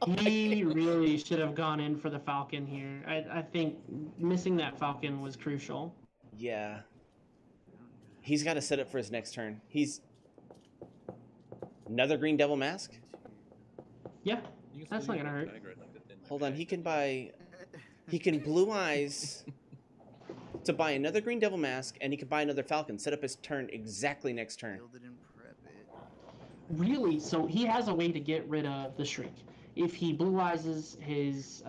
S4: He really should have gone in for the Falcon here. I think missing that Falcon was crucial.
S2: Yeah. He's got to set up for his next turn. He's... Another Green Devil Mask?
S4: Yeah,
S1: You can
S4: That's
S1: still
S4: not gonna
S1: use
S4: hurt.
S1: the bag right like that in my
S2: Hold on,
S1: bag.
S2: he can buy... He can Blue Eyes to buy another Green Devil Mask, and he can buy another Falcon. Set up his turn exactly next turn.
S3: Build it and prep it.
S4: really. So he has a way to get rid of the Shriek if he blue eyes his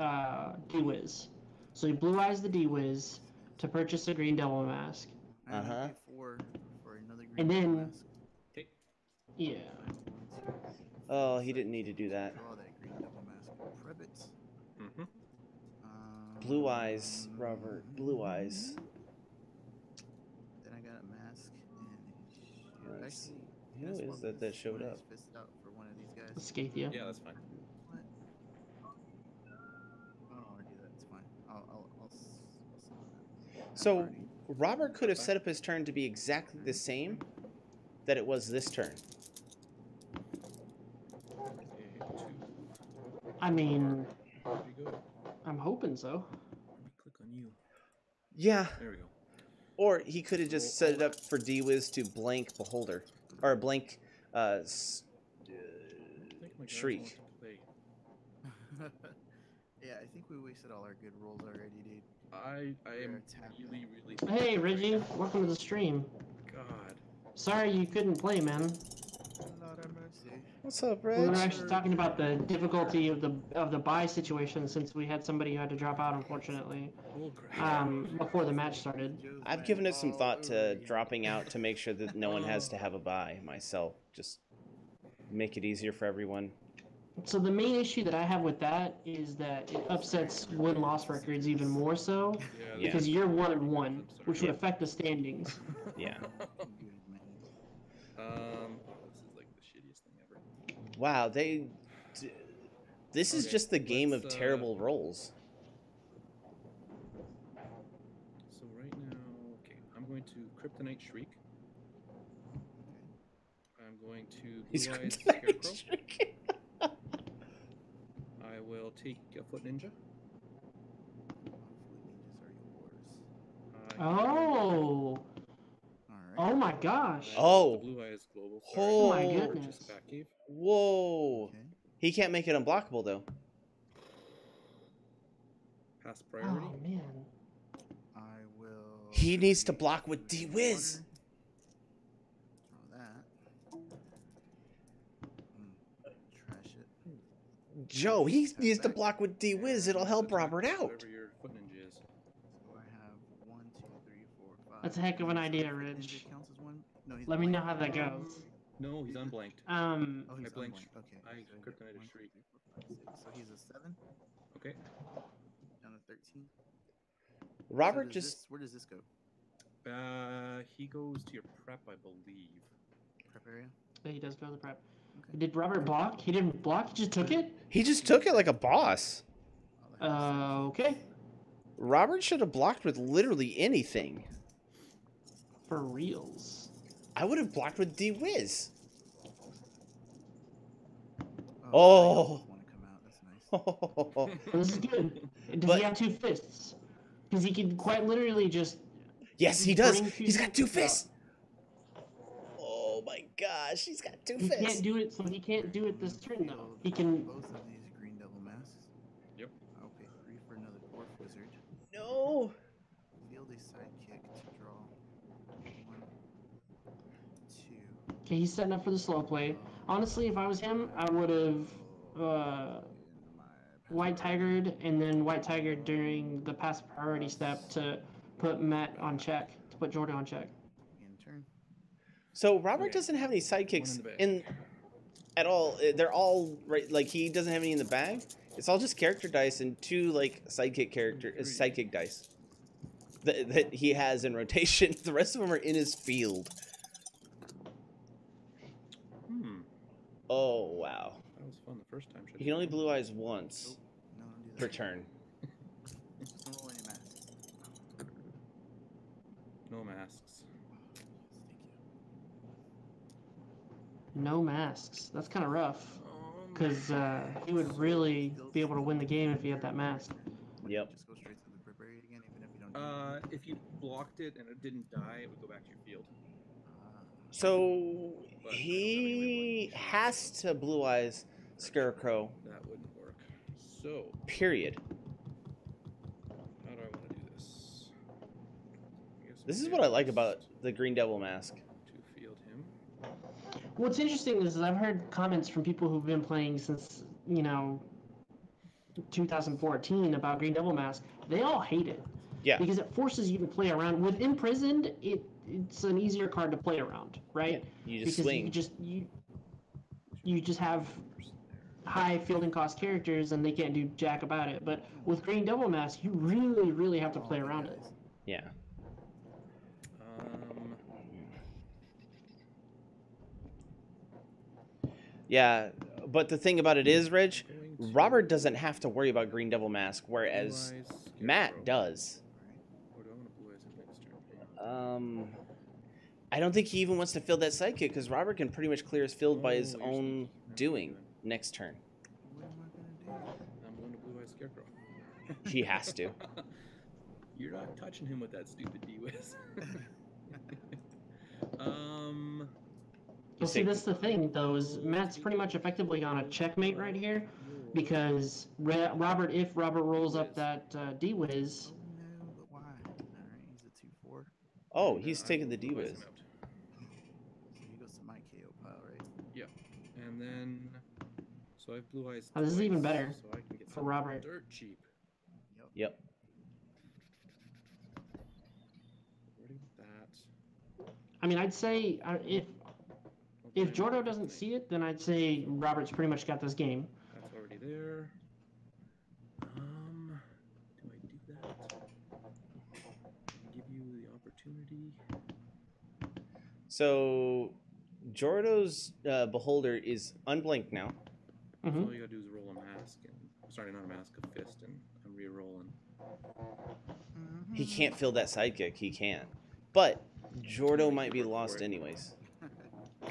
S4: D-Wiz. So he blue eyes the D-Wiz to purchase a Green Devil Mask.
S3: I have to
S2: Uh-huh.
S3: pay 4 for another green
S4: And
S3: Devil
S4: then-
S3: mask.
S4: Yeah.
S2: Oh, he didn't need to do that.
S3: Draw that green Devil mask. Prep it.
S1: Mm-hmm.
S2: Blue Eyes, Robert. Blue Eyes. Let's
S3: Actually,
S2: who
S3: can I
S2: is
S3: swap
S2: that
S3: this
S2: showed
S3: one of
S2: up?
S3: these fists out for one of these guys?
S4: Scathia.
S1: Yeah, that's fine.
S3: What? I don't want to do that. It's fine. I'll summon that. Have
S2: So
S3: party.
S2: Robert could have
S1: That's
S2: set up his turn to be exactly the same that it was this turn.
S4: I mean,
S1: There we go.
S4: I'm hoping so.
S1: Let me click on you.
S2: Yeah.
S1: There we go.
S2: Or he could have just set it up for D-Wiz to blank Beholder. Or blank
S1: I think my guys
S2: Shriek.
S1: want to play.
S3: Yeah, I think we wasted all our good rolls already, dude.
S1: I am
S3: We're tapped.
S1: really
S4: Hey, Reggie, welcome to the stream.
S1: God.
S4: Sorry you couldn't play, man.
S3: Lord have mercy.
S2: What's up,
S4: We
S2: Reg?
S4: were actually talking about the difficulty of the buy situation since we had somebody who had to drop out, unfortunately,
S1: Bull crap.
S4: before the match started.
S3: Joe's
S2: I've
S3: went
S2: given it some
S3: all
S2: thought
S3: over
S2: to
S3: again.
S2: dropping out to make sure that no one has to have a buy myself. Just make it easier for everyone.
S4: So the main issue that I have with that is that it upsets win-loss records even more so,
S1: Yeah.
S2: Yeah.
S4: because you're 1-1, which would
S2: Yeah.
S4: affect the standings.
S2: Yeah.
S3: Good, man.
S1: This is like the shittiest thing ever.
S2: Wow, this is
S1: Okay,
S2: just the game of
S1: let's,
S2: terrible rolls.
S1: So right now, okay, I'm going to Kryptonite Shriek. I'm going to
S2: He's
S1: Blue Eyes
S2: Kryptonite
S1: Scarecrow.
S2: Shriek.
S1: I will take a Foot Ninja.
S3: Hopefully ninjas are yours.
S4: Oh,
S3: Alright.
S4: oh my gosh.
S2: Oh.
S1: The Blue Eyes Global.
S2: Oh
S4: my
S1: Purchase
S4: goodness.
S1: Batcave.
S2: Whoa.
S3: Okay.
S2: He can't make it unblockable though.
S1: Pass priority.
S4: Oh man.
S3: I will.
S2: He needs to
S3: create
S2: block with
S3: some
S2: D-Wiz.
S3: water. Throw that. Trash it.
S2: Joe, he needs to block with D-Wiz. It'll help Robert out.
S1: Whatever your Foot Ninja is.
S3: So I have 1, 2, 3, 4, 5.
S4: That's a heck of an
S3: So
S4: idea,
S3: Foot
S4: Rich.
S3: Ninja counts as one? No, he's
S4: Let me know
S3: blank.
S4: how that goes.
S1: No, he's unblanked.
S3: Oh, he's
S1: I blanked.
S3: unblanked. Okay.
S1: I
S3: so
S1: kryptonited
S3: 1, 2,
S1: Shriek.
S3: 3, 4, 5, 6. So he's a 7
S1: Okay.
S3: down to 13.
S2: Robert
S3: So does
S2: just
S3: this, where does this go?
S1: He goes to your prep, I believe.
S3: Prep area?
S4: Yeah, he does go to the prep.
S3: Okay.
S4: Did Robert block? He didn't block. He just took it.
S2: he just took it like a boss.
S3: I'll have some
S4: Okay.
S2: Robert should have blocked with literally anything.
S4: For reals.
S2: I would have blocked with D-Wiz.
S3: Oh,
S2: Oh.
S3: want to come out. That's nice.
S4: Well, this is good. Does
S2: But-
S4: he have two fists? Because he can quite literally just.
S2: Yes, he does.
S4: bring two
S2: He's got two
S4: fists
S2: fists. Oh my gosh, he's got two
S4: He
S2: fists.
S4: can't do it, so he can't do it this turn though.
S3: Build
S4: He can.
S3: both of these green devil masks.
S1: Yep.
S3: I'll pay 3 for another dwarf wizard.
S2: No.
S3: Field a sidekick to draw 1, 2.
S4: Okay, he's setting up for the slow play. Honestly, if I was him, I would have white tigered and then white tigered during the pass priority step to put Matt on check, to put Jourdain on check.
S3: In turn.
S2: So Robert
S1: Okay.
S2: doesn't have any
S1: One
S2: sidekicks
S1: in the bag.
S2: in at all. They're all right. Like he doesn't have any in the bag. It's all just character dice and 2 like sidekick dice that he has in rotation. The rest of them are in his field. Oh wow.
S1: That was fun the first time.
S2: He can only blue eyes once
S3: No, don't do
S2: per
S3: that.
S2: turn.
S3: Just don't roll any masks.
S1: No masks.
S3: Thank
S4: No masks. That's kind of rough.
S1: Um,
S4: Because he would really be able to win the game if he had that mask.
S3: you.
S2: Yep.
S3: Just go straight to the prep area again, even if you don't. Do
S1: If you blocked it and it didn't die, it would go back to your field.
S2: So
S1: But
S2: he has to blue eyes Scarecrow.
S1: That wouldn't work. So,
S2: Period.
S1: how do I want to do this? I guess
S2: This
S1: we
S2: is what I
S1: get
S2: like about the Green Devil mask.
S1: to field him.
S4: What's interesting is I've heard comments from people who've been playing since, 2014 about Green Devil Mask. They all hate it.
S2: Yeah.
S4: Because it forces you to play around. With Imprisoned, it's an easier card to play around, right?
S2: You just
S4: Because
S2: swing.
S4: you just have high fielding cost characters and they can't do jack about it. But with Green Devil Mask, you really, really have to play around it.
S2: Yeah. Yeah, but the thing about it is, Reg,
S1: Going to
S2: Robert doesn't have to worry about Green Devil Mask, whereas
S1: Blue Eyes
S2: Matt
S1: Scarecrow.
S2: does.
S1: Or do I want to Blue Eyes in next turn?
S2: I don't think he even wants to fill that sidekick because Robert can pretty much clear his field by his
S1: Oh, you're
S2: own
S1: sneaky. Never mind
S2: doing
S1: then.
S2: next turn.
S3: What am I gonna do?
S1: I'm going to Blue Eyes Scarecrow.
S2: He has to.
S1: You're not touching him with that stupid D-Wiz.
S4: Well, see, that's the thing, though, is Matt's pretty much effectively on a checkmate right here, because Robert, if Robert rolls up that D-Wiz,
S3: Oh no, but why? Alright, he's a 2-4.
S2: Oh,
S1: and,
S2: he's
S1: I
S2: taking
S1: will
S2: the
S1: Blue Eyes
S2: D-Wiz.
S1: him out.
S3: So he goes to my KO pile, right?
S1: Yep. And then, so I have Blue Eyes.
S4: Oh, this is even
S1: twice,
S4: better
S1: so I can get
S4: for
S1: some
S4: Robert.
S1: dirt cheap.
S2: Yep.
S1: Already with that.
S4: I mean, I'd say if Jourdain doesn't see it, then I'd say Robert's pretty much got this game.
S1: That's already there. Do I do that? Give you the opportunity.
S2: So, Jordo's Beholder is unblinked now.
S1: So
S4: Hmm
S1: all you gotta do is roll a mask, and sorry, not a mask, a fist, and I'm re-rolling.
S2: He can't fill that sidekick. He can't. But Jordo might be
S1: Work for
S2: lost
S1: it.
S2: anyways.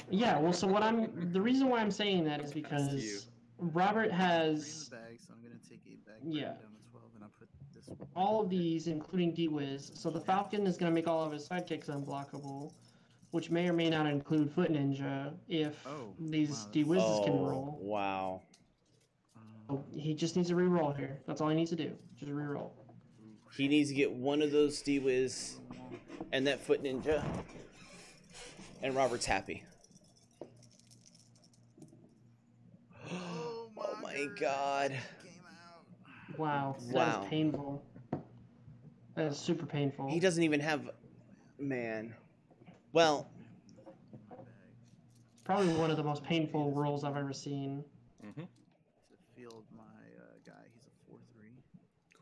S4: Yeah, well, so the reason why I'm saying that is
S1: Pass you.
S4: because Robert
S3: Three
S4: has
S3: in the bag, so I'm gonna take 8 back.
S4: Yeah.
S3: Down to 12, and I'll put this one.
S4: all of these, including D-Wiz. So the Falcon is going to make all of his sidekicks unblockable, which may or may not include Foot Ninja if
S3: Oh,
S4: these
S3: wow,
S4: D-Wizzes can
S2: Oh,
S4: roll.
S2: wow.
S4: So he just needs to re-roll here. That's all he needs to do. Just re-roll.
S2: He needs to get one of those D-Wiz and that Foot Ninja. And Robert's happy.
S3: Oh
S2: Oh my god.
S3: Came out.
S4: Wow, that
S2: Wow.
S4: is painful. That is super painful.
S2: He doesn't even have... Man. Well,
S3: My bag.
S4: Probably one of the most painful rolls I've ever seen.
S1: Mm-hmm.
S3: To field my guy, he's a 4-3.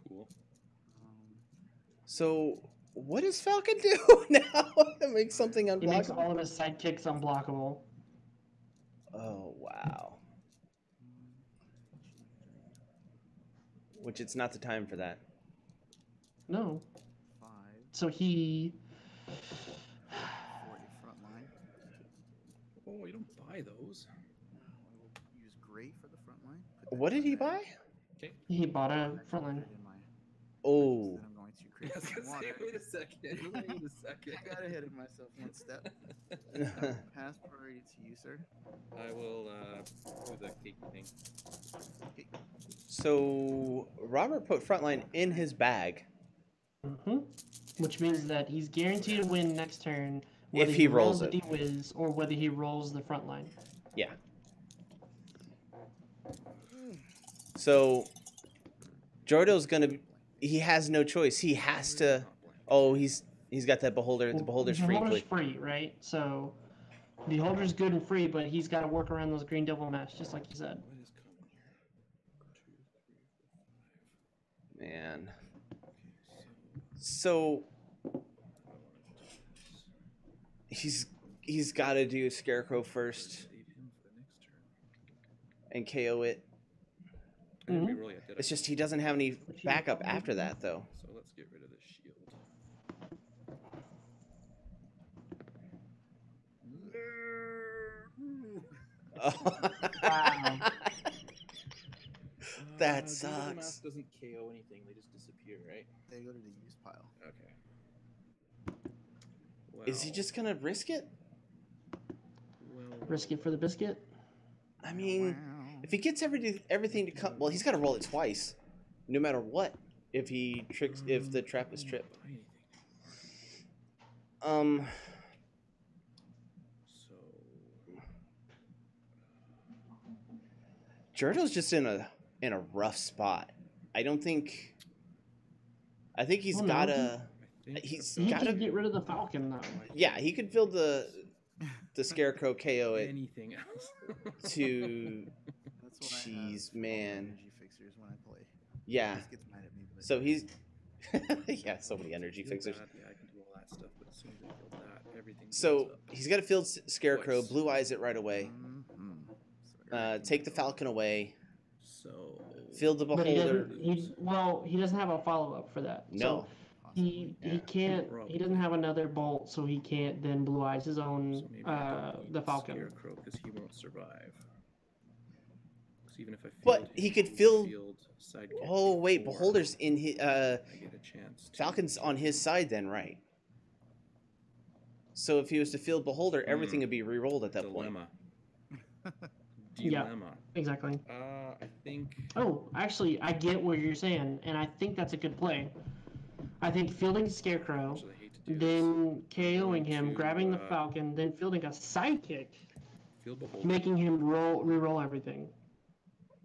S1: Cool.
S2: so what does Falcon do now to make something
S4: He makes
S2: unblockable?
S4: all of his sidekicks unblockable.
S2: Oh, wow. Which it's not the time for that.
S4: No.
S3: 5
S4: So he...
S3: for a front line.
S1: Oh, you don't buy those.
S3: I will use gray for the front line.
S2: What did he buy?
S1: Okay.
S4: He bought a front line.
S2: Oh.
S3: Then I'm going to create
S1: I was
S3: some
S1: gonna say,
S3: water.
S1: wait a second. Wait a second.
S3: I got ahead of myself one step. Pass priority to you, sir.
S1: I will do the cakey thing.
S3: Okay.
S2: So Robert put Frontline in his bag.
S4: Hmm Which means that he's guaranteed to win next turn, whether
S2: If he rolls
S4: the
S2: it.
S4: D-Wiz or whether he rolls the front line.
S2: Yeah. So Jordo's gonna be, he has no choice. He has to. Oh, he's got that beholder. The beholder's free.
S4: Beholder's free, right? So Beholder's good and free, but he's got to work around those Green Devil masks, just like you said.
S1: What is coming here? 2, 3, 4, 5.
S2: Man.
S1: Okay,
S2: So
S1: I want to do this.
S2: he's got to do Scarecrow first
S1: Save him for the next turn.
S2: and KO it.
S1: I didn't
S4: Mhm.
S1: reroll yet, did I?
S2: It's just he doesn't have any backup after that though.
S1: So let's get rid of this shield.
S4: Wow.
S2: That
S1: Green
S2: sucks.
S1: Mask doesn't KO anything; they just disappear, right?
S3: They go to the use pile.
S1: Okay. Well,
S2: Is he just gonna risk it?
S1: well,
S4: Risk it for the biscuit?
S2: I mean,
S3: Wow.
S2: if he gets everything to come, well, he's got to roll it twice, no matter what. If he tricks, if the trap is tripped.
S1: buy anything. So
S2: Jordo's just in a rough spot. I think he's
S4: Oh, no.
S2: gotta.
S1: I think
S2: He's
S4: He
S2: gotta.
S4: can get rid of the Falcon, though.
S2: Yeah, he could fill the Scarecrow KO it
S1: anything else.
S2: to.
S3: That's why I
S2: Jeez,
S3: have
S2: man.
S3: energy fixers when I play.
S2: Yeah.
S3: He just gets mad at me. But
S2: So he's. Yeah, so many energy
S1: Feel
S2: fixers.
S1: bad, yeah, I can do all that stuff, but as soon as I feel that, everything.
S2: So
S1: builds up.
S2: he's got to field Scarecrow,
S1: Twice.
S2: blue eyes it right away.
S3: Mhm. So
S2: take the Falcon away,
S1: So
S2: field the
S4: But he
S2: Beholder.
S4: doesn't. He doesn't have a follow up for that.
S2: No.
S4: So he
S1: Yeah,
S4: can't.
S1: probably.
S4: He doesn't have another bolt, so he can't then blue eyes his own
S1: So maybe I don't
S4: the
S1: need
S4: Falcon.
S1: Scarecrow because he won't survive. 'Cause even if I
S2: But
S1: field
S2: he
S1: him,
S2: could
S1: he's
S2: field-
S1: sidekick
S2: Oh wait,
S1: before
S2: Beholder's in his.
S1: I get a chance. To...
S2: Falcon's on his side then, right? So if he was to field Beholder, everything would be re-rolled at that point.
S1: Dilemma.
S4: Yeah.
S1: Dilemma.
S4: Exactly.
S1: I think.
S4: Oh, actually, I get what you're saying, and I think that's a good play. I think fielding Scarecrow,
S1: Actually, I hate to do
S4: then
S1: this. I'm
S4: KOing
S1: going
S4: him,
S1: to,
S4: grabbing the Falcon, then fielding a sidekick,
S1: Field Beholder.
S4: making him re-roll everything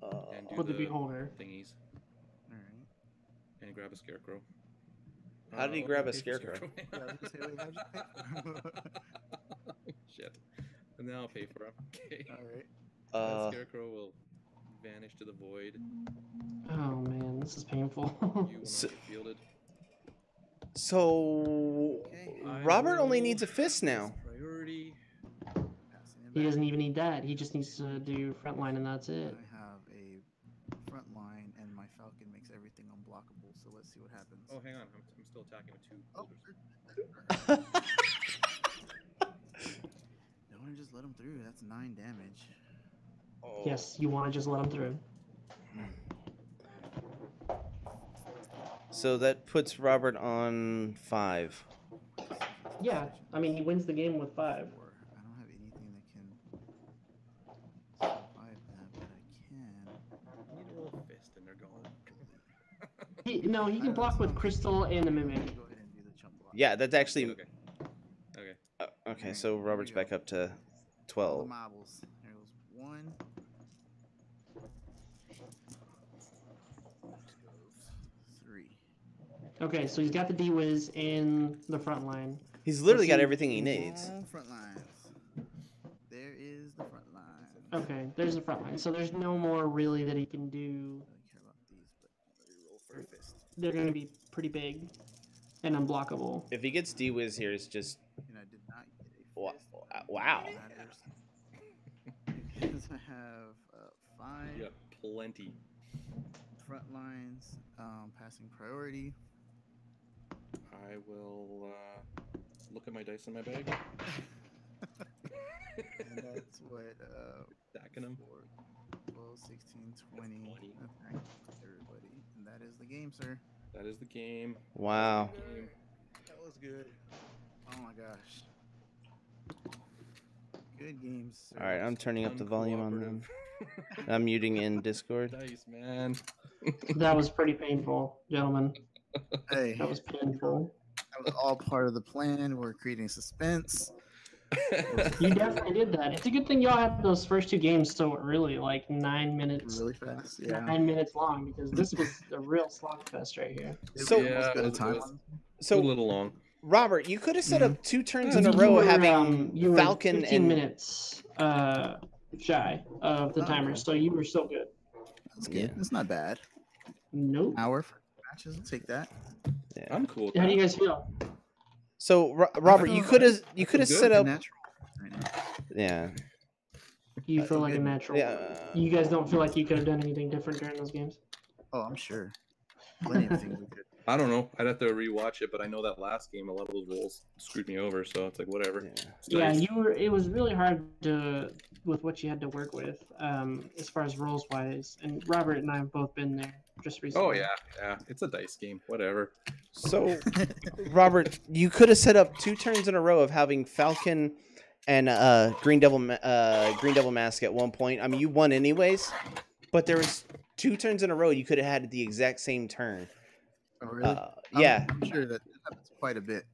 S1: And do
S4: with the Beholder.
S1: thingies.
S3: All right.
S1: And grab a Scarecrow.
S2: How did he
S1: Oh,
S2: grab a
S1: pay for
S2: Scarecrow?
S3: Yeah, I was gonna say, wait, how'd you pay for him?
S1: Shit. And now I'll pay for him. Okay.
S3: All right.
S1: That Scarecrow will vanish to the void.
S4: Oh man, this is painful.
S1: You will not
S2: So-
S1: get fielded.
S2: So
S3: Okay.
S2: Robert only needs a fist now.
S1: Priority.
S3: Passing it
S4: He
S3: back.
S4: doesn't even need that. He just needs to do frontline, and that's it.
S3: I have a front line, and my Falcon makes everything unblockable. So let's see what happens.
S1: Oh, hang on. I'm still attacking with 2
S3: Oh,
S1: boulders.
S3: don't want to just let him through. That's 9 damage.
S4: Yes, you want to just let him through.
S2: So that puts Robert on 5.
S4: Yeah, I mean he wins the game with 5.
S3: I don't have anything that can survive that, but I can.
S1: You need to roll a fist and they're gone.
S4: He can block with Crystal and the Mimic.
S3: Go ahead and do the chump block.
S2: Yeah, that's actually
S1: Okay. Okay.
S2: okay. So Robert's back up to
S3: All the
S2: 12.
S3: marbles. There goes 1. Next goes 3.
S4: Okay, so he's got the D-Wiz in the front line.
S2: He's literally got
S4: see.
S2: everything he needs.
S3: All front lines. There is the front line.
S4: Okay, there's the front line. So there's no more really that he can do.
S3: I don't care about these, but let me roll for a fist.
S4: They're going to be pretty big and unblockable.
S2: If he gets D-Wiz here, it's just
S3: And I did not get a
S2: Wa-
S3: fist. but
S2: wow.
S3: it matters. Because I have 5
S1: Yeah, plenty.
S3: front lines, passing priority.
S1: I will look at my dice in my bag.
S3: And that's what
S1: Stacking them.
S3: 12, 16, 20. Attack everybody. And that is the game, sir.
S1: That is the game.
S2: wow.
S3: That was good. Oh my gosh. Good games, sir.
S2: All right, I'm turning up the volume on them.
S1: Uncooperative.
S2: I'm muting in Discord.
S1: Dice, man.
S4: That was pretty painful, gentlemen.
S3: Hey,
S4: That was painful.
S3: that was all part of the plan. We're creating suspense.
S4: You definitely did that. It's a good thing y'all had those first 2 games so really like 9 minutes.
S3: Really fast. Yeah.
S4: 9 minutes long because this was a real slogfest right here.
S2: So-
S3: We almost
S1: Yeah,
S3: got a
S1: it was-
S3: time
S1: it was-
S3: on-
S1: a
S2: So
S1: little long.
S2: Robert, you could have set up 2 turns in a
S4: You
S2: row
S4: were,
S2: having
S4: you were
S2: Falcon
S4: 15
S2: and
S4: minutes shy of the
S3: Oh,
S4: timer,
S3: okay.
S4: so you were so good.
S3: That's good. It's not bad.
S4: Nope.
S3: Hour for matches. I'll take that.
S2: yeah.
S1: I'm cool with
S4: How do
S1: that.
S4: you guys feel?
S2: So Robert, you could have
S1: good.
S2: set
S3: The
S2: up
S3: natural right now.
S2: yeah.
S4: You feel like a
S3: good.
S4: natural.
S2: Yeah.
S4: You guys don't feel like you could have done anything different during those games?
S3: Oh, I'm sure. Plenty of things we could.
S1: I don't know. I'd have to rewatch it, but I know that last game, a lot of those rolls screwed me over, so it's like whatever.
S2: Yeah.
S1: It's
S4: Yeah,
S1: dice.
S4: you were. It was really hard to with what you had to work with, as far as roles wise. And Robert and I have both been there just recently.
S1: Oh yeah. It's a dice game. Whatever.
S2: So Robert, you could have set up 2 turns in a row of having Falcon and Green Devil Mask at one point. I mean, you won anyways, but there was 2 turns in a row you could have had at the exact same turn.
S3: Oh, really?
S2: Yeah.
S3: I'm sure that happens quite a bit.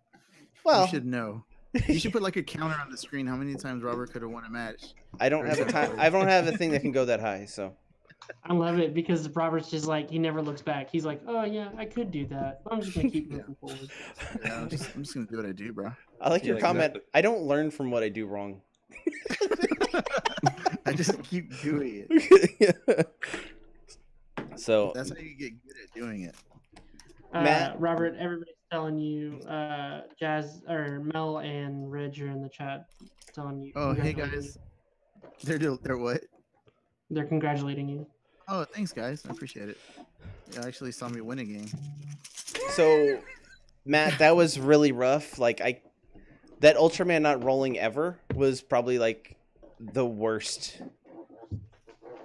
S2: Well,
S3: You should know. You should put like a counter on the screen. How many times Robert could have won a match?
S2: I don't have a time. I don't have a thing that can go that high. So
S4: I love it because Robert's just like he never looks back. He's like, oh yeah, I could do that. I'm just gonna keep moving forward.
S3: Yeah, I'm just gonna do what I do, bro.
S2: I like your
S1: Yeah,
S2: comment.
S1: exactly.
S2: I don't learn from what I do wrong.
S3: I just keep doing it.
S2: So
S3: That's how you get good at doing it.
S2: Matt?
S4: Robert, everybody's telling you, Jazz or Mel and Ridge are in the chat telling you.
S3: Oh, hey
S4: congratulations.
S3: guys. They're what?
S4: They're congratulating you.
S3: Oh, thanks, guys. I appreciate it. You actually saw me win a game.
S2: So, Matt, that was really rough. Like that Ultraman not rolling ever was probably like the worst.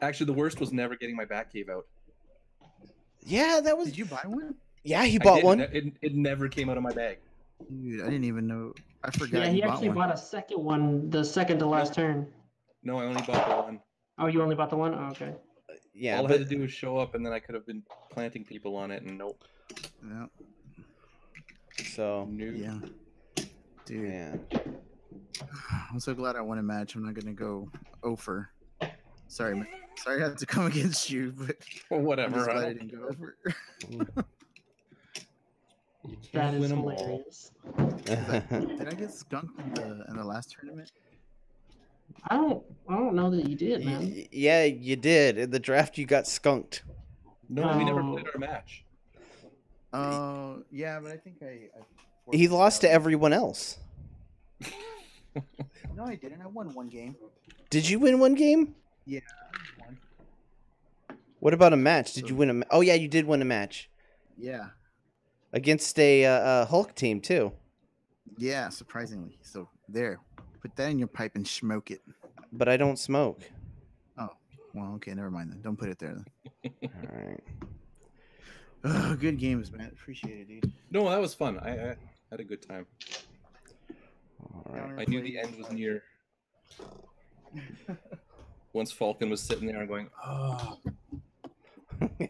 S1: Actually, the worst was never getting my Batcave out.
S2: Yeah, that was.
S3: Did you buy one?
S2: Yeah, he
S1: I
S2: bought
S1: did.
S2: one.
S1: It never came out of my bag.
S3: Dude, I didn't even know. I forgot
S4: Yeah,
S3: you
S4: he
S3: bought
S4: actually
S3: one.
S4: bought a second one, the second to last turn.
S1: No, I only bought the one.
S4: Oh, you only bought the one? Oh, okay.
S2: Yeah,
S1: All I
S2: but
S1: had to do was show up, and then I could have been planting people on it, and nope.
S3: Yeah.
S2: so
S1: Nope.
S3: Yeah. Dude,
S2: yeah.
S3: I'm so glad I won a match. I'm not gonna go over. Sorry, man. Sorry I had to come against you, but I'm
S1: Whatever.
S3: just glad I
S1: Right?
S3: didn't go over.
S1: You
S4: That
S1: can't
S4: is
S1: win 'em all.
S4: hilarious.
S3: Did I get skunked in the last tournament?
S4: I don't know that you did, man.
S2: Yeah, you did. In the draft, you got skunked.
S1: No, we never
S4: Oh.
S1: played our match.
S3: Oh, yeah, but I think I
S2: He
S3: forfeited
S2: lost
S3: that
S2: to
S3: one.
S2: everyone else.
S3: No, I didn't. I won one game.
S2: Did you win one game?
S3: Yeah, I won.
S2: What about a match? Did
S3: So-
S2: you win a? Oh yeah, you did win a match
S3: Yeah,
S2: against a Hulk team too.
S3: yeah. Surprisingly, so there. Put that in your pipe and smoke it.
S2: But I don't smoke.
S3: Well, okay, never mind then. Don't put it there then.
S2: All right.
S3: Oh, good games, man. Appreciate it, dude.
S1: No, that was fun. I had a good time.
S2: All right.
S1: I knew the end was near. Once Falcon was sitting there and going, oh, if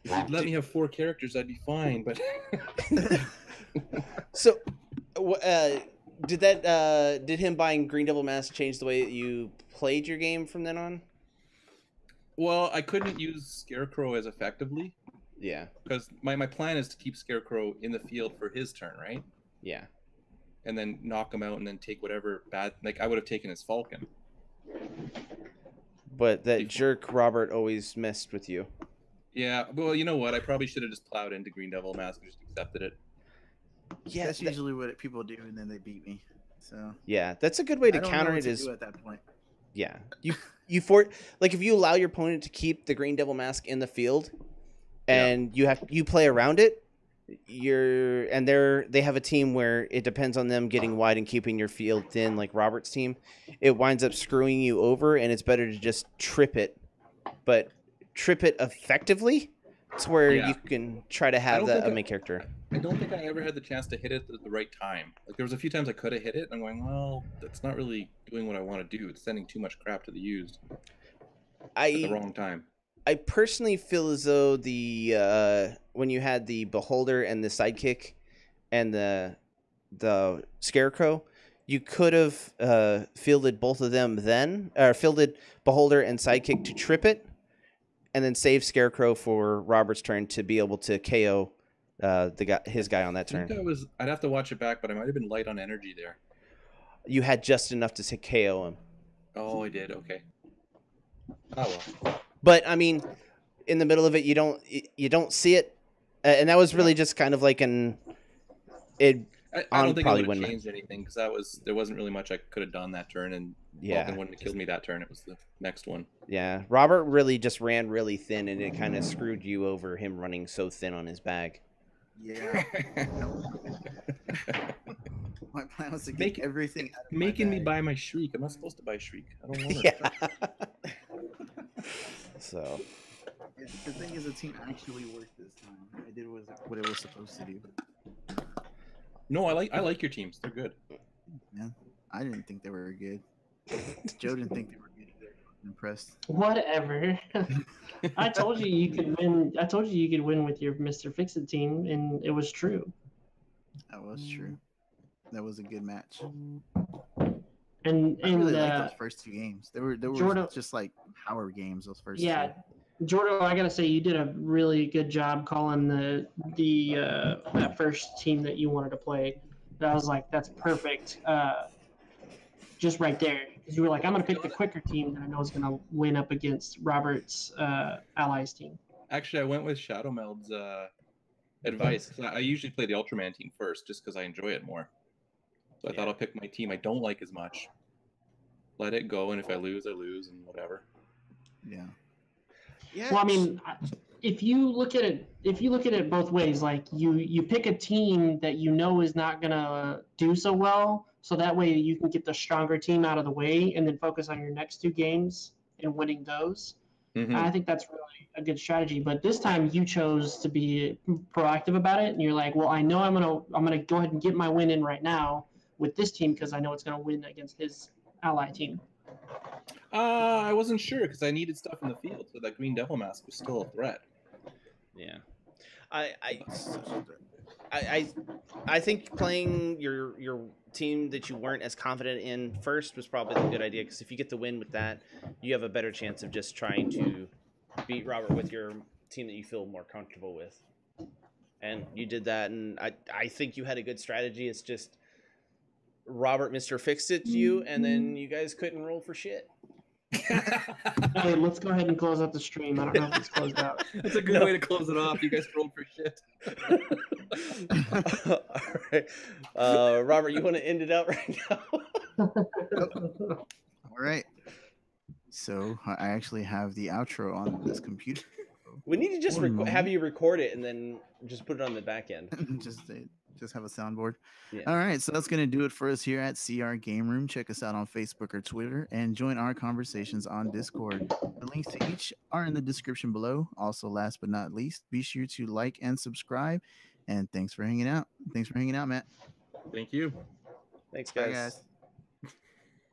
S1: you'd let me have 4 characters, I'd be fine. But
S2: So, did him buying Green Devil Mask change the way that you played your game from then on?
S1: well, I couldn't use Scarecrow as effectively
S2: Yeah.
S1: because my plan is to keep Scarecrow in the field for his turn, right?
S2: Yeah.
S1: And then knock him out and then take whatever bad. Like I would have taken his Falcon.
S2: But that jerk Robert always messed with you.
S1: Yeah, well, you know what? I probably should have just plowed into Green Devil Mask and just accepted it.
S2: Yeah.
S3: That's usually what people do, and then they beat me. So
S2: Yeah, that's a good way to
S3: I don't
S2: counter
S3: know
S2: it.
S3: what to
S2: Is
S3: do at that point.
S2: yeah, if you allow your opponent to keep the Green Devil Mask in the field, and you play around it, they have a team where it depends on them getting wide and keeping your field thin, like Robert's team. It winds up screwing you over, and it's better to just trip it, but trip it effectively. It's where
S1: Yeah.
S2: you can try to have
S1: don't
S2: a
S1: think
S2: main character.
S1: I don't think I ever had the chance to hit it at the right time. Like there was a few times I could have hit it, and I'm going, well, that's not really doing what I want to do. It's sending too much crap to the used at the wrong time.
S2: I personally feel as though the when you had the Beholder and the Sidekick and the Scarecrow, you could have fielded both of them then, or fielded Beholder and Sidekick to trip it, and then save Scarecrow for Robert's turn to be able to KO his guy on that
S1: I think
S2: turn.
S1: I'd have to watch it back, but I might have been light on energy there.
S2: You had just enough to KO him.
S1: Oh, I did. Okay. Oh well.
S2: But I mean, in the middle of it, you don't see it, and that was really just kind of like
S1: I don't think it
S2: probably
S1: would have
S2: wouldn't
S1: changed anything because there wasn't really much I could have done that turn, and
S2: Yeah.
S1: Falcon wouldn't have killed me that turn. It was the next one.
S2: Yeah, Robert really just ran really thin, and it kind of screwed you over, him running so thin on his bag.
S3: Yeah. My plan was to get
S1: Make-
S3: everything out of my
S1: Making me
S3: bag.
S1: buy my Shriek. I'm not supposed to buy Shriek. I don't want it.
S2: Yeah. So,
S3: Yeah, the thing is, the team actually worked this time. I did what it was supposed to do.
S1: No, I like your teams. They're good.
S3: I didn't think they were good. Joe didn't think they were good either. I'm impressed.
S4: Whatever. I told you you could win. I told you could win with your Mr. Fix-It team, and it was true.
S3: That was true. That was a good match.
S4: And
S3: I really liked those first 2 games. They were
S4: Jordan-
S3: just like power games. Those first
S4: yeah,
S3: 2.
S4: Jordan, I gotta say you did a really good job calling that first team that you wanted to play. I was like, that's perfect. Just right there, because you were like, I'm gonna pick the quicker team that I know is gonna win up against Robert's allies team.
S1: Actually, I went with Shadow Meld's advice. I usually play the Ultraman team first, just because I enjoy it more. So I thought I'll pick my team I don't like as much. Let it go, and if I lose, I lose, and whatever.
S3: Yeah.
S2: Yeah.
S4: Well, I mean, if you look at it both ways, like you pick a team that you know is not gonna do so well, so that way you can get the stronger team out of the way and then focus on your next 2 games and winning those.
S1: Mm-hmm.
S4: I think that's really a good strategy. But this time you chose to be proactive about it, and you're like, well, I know I'm gonna go ahead and get my win in right now with this team because I know it's gonna win against his ally team.
S1: I wasn't sure because I needed stuff in the field, so that green devil mask was still a threat.
S2: Yeah. I think playing your team that you weren't as confident in first was probably a good idea, because if you get the win with that, you have a better chance of just trying to beat Robert with your team that you feel more comfortable with. And you did that, and I think you had a good strategy. It's just Robert Mr. Fixed It to you, and then you guys couldn't roll for shit.
S4: Hey, let's go ahead and close out the stream. I don't know if it's closed out.
S1: That's a good way to close it off. You guys rolled for shit.
S2: All right. Robert, you want to end it out right now?
S3: All right. So I actually have the outro on this computer.
S2: We need to just have you record it and then just put it on the back end.
S3: just have a soundboard.
S2: Yeah.
S3: All right, so that's going to do it for us here at CR Game Room. Check us out on Facebook or Twitter and join our conversations on Discord. The links to each are in the description below. Also, last but not least, be sure to like and subscribe. And thanks for hanging out. Thanks for hanging out, Matt.
S1: Thank you.
S2: Thanks,
S3: Bye,
S2: guys.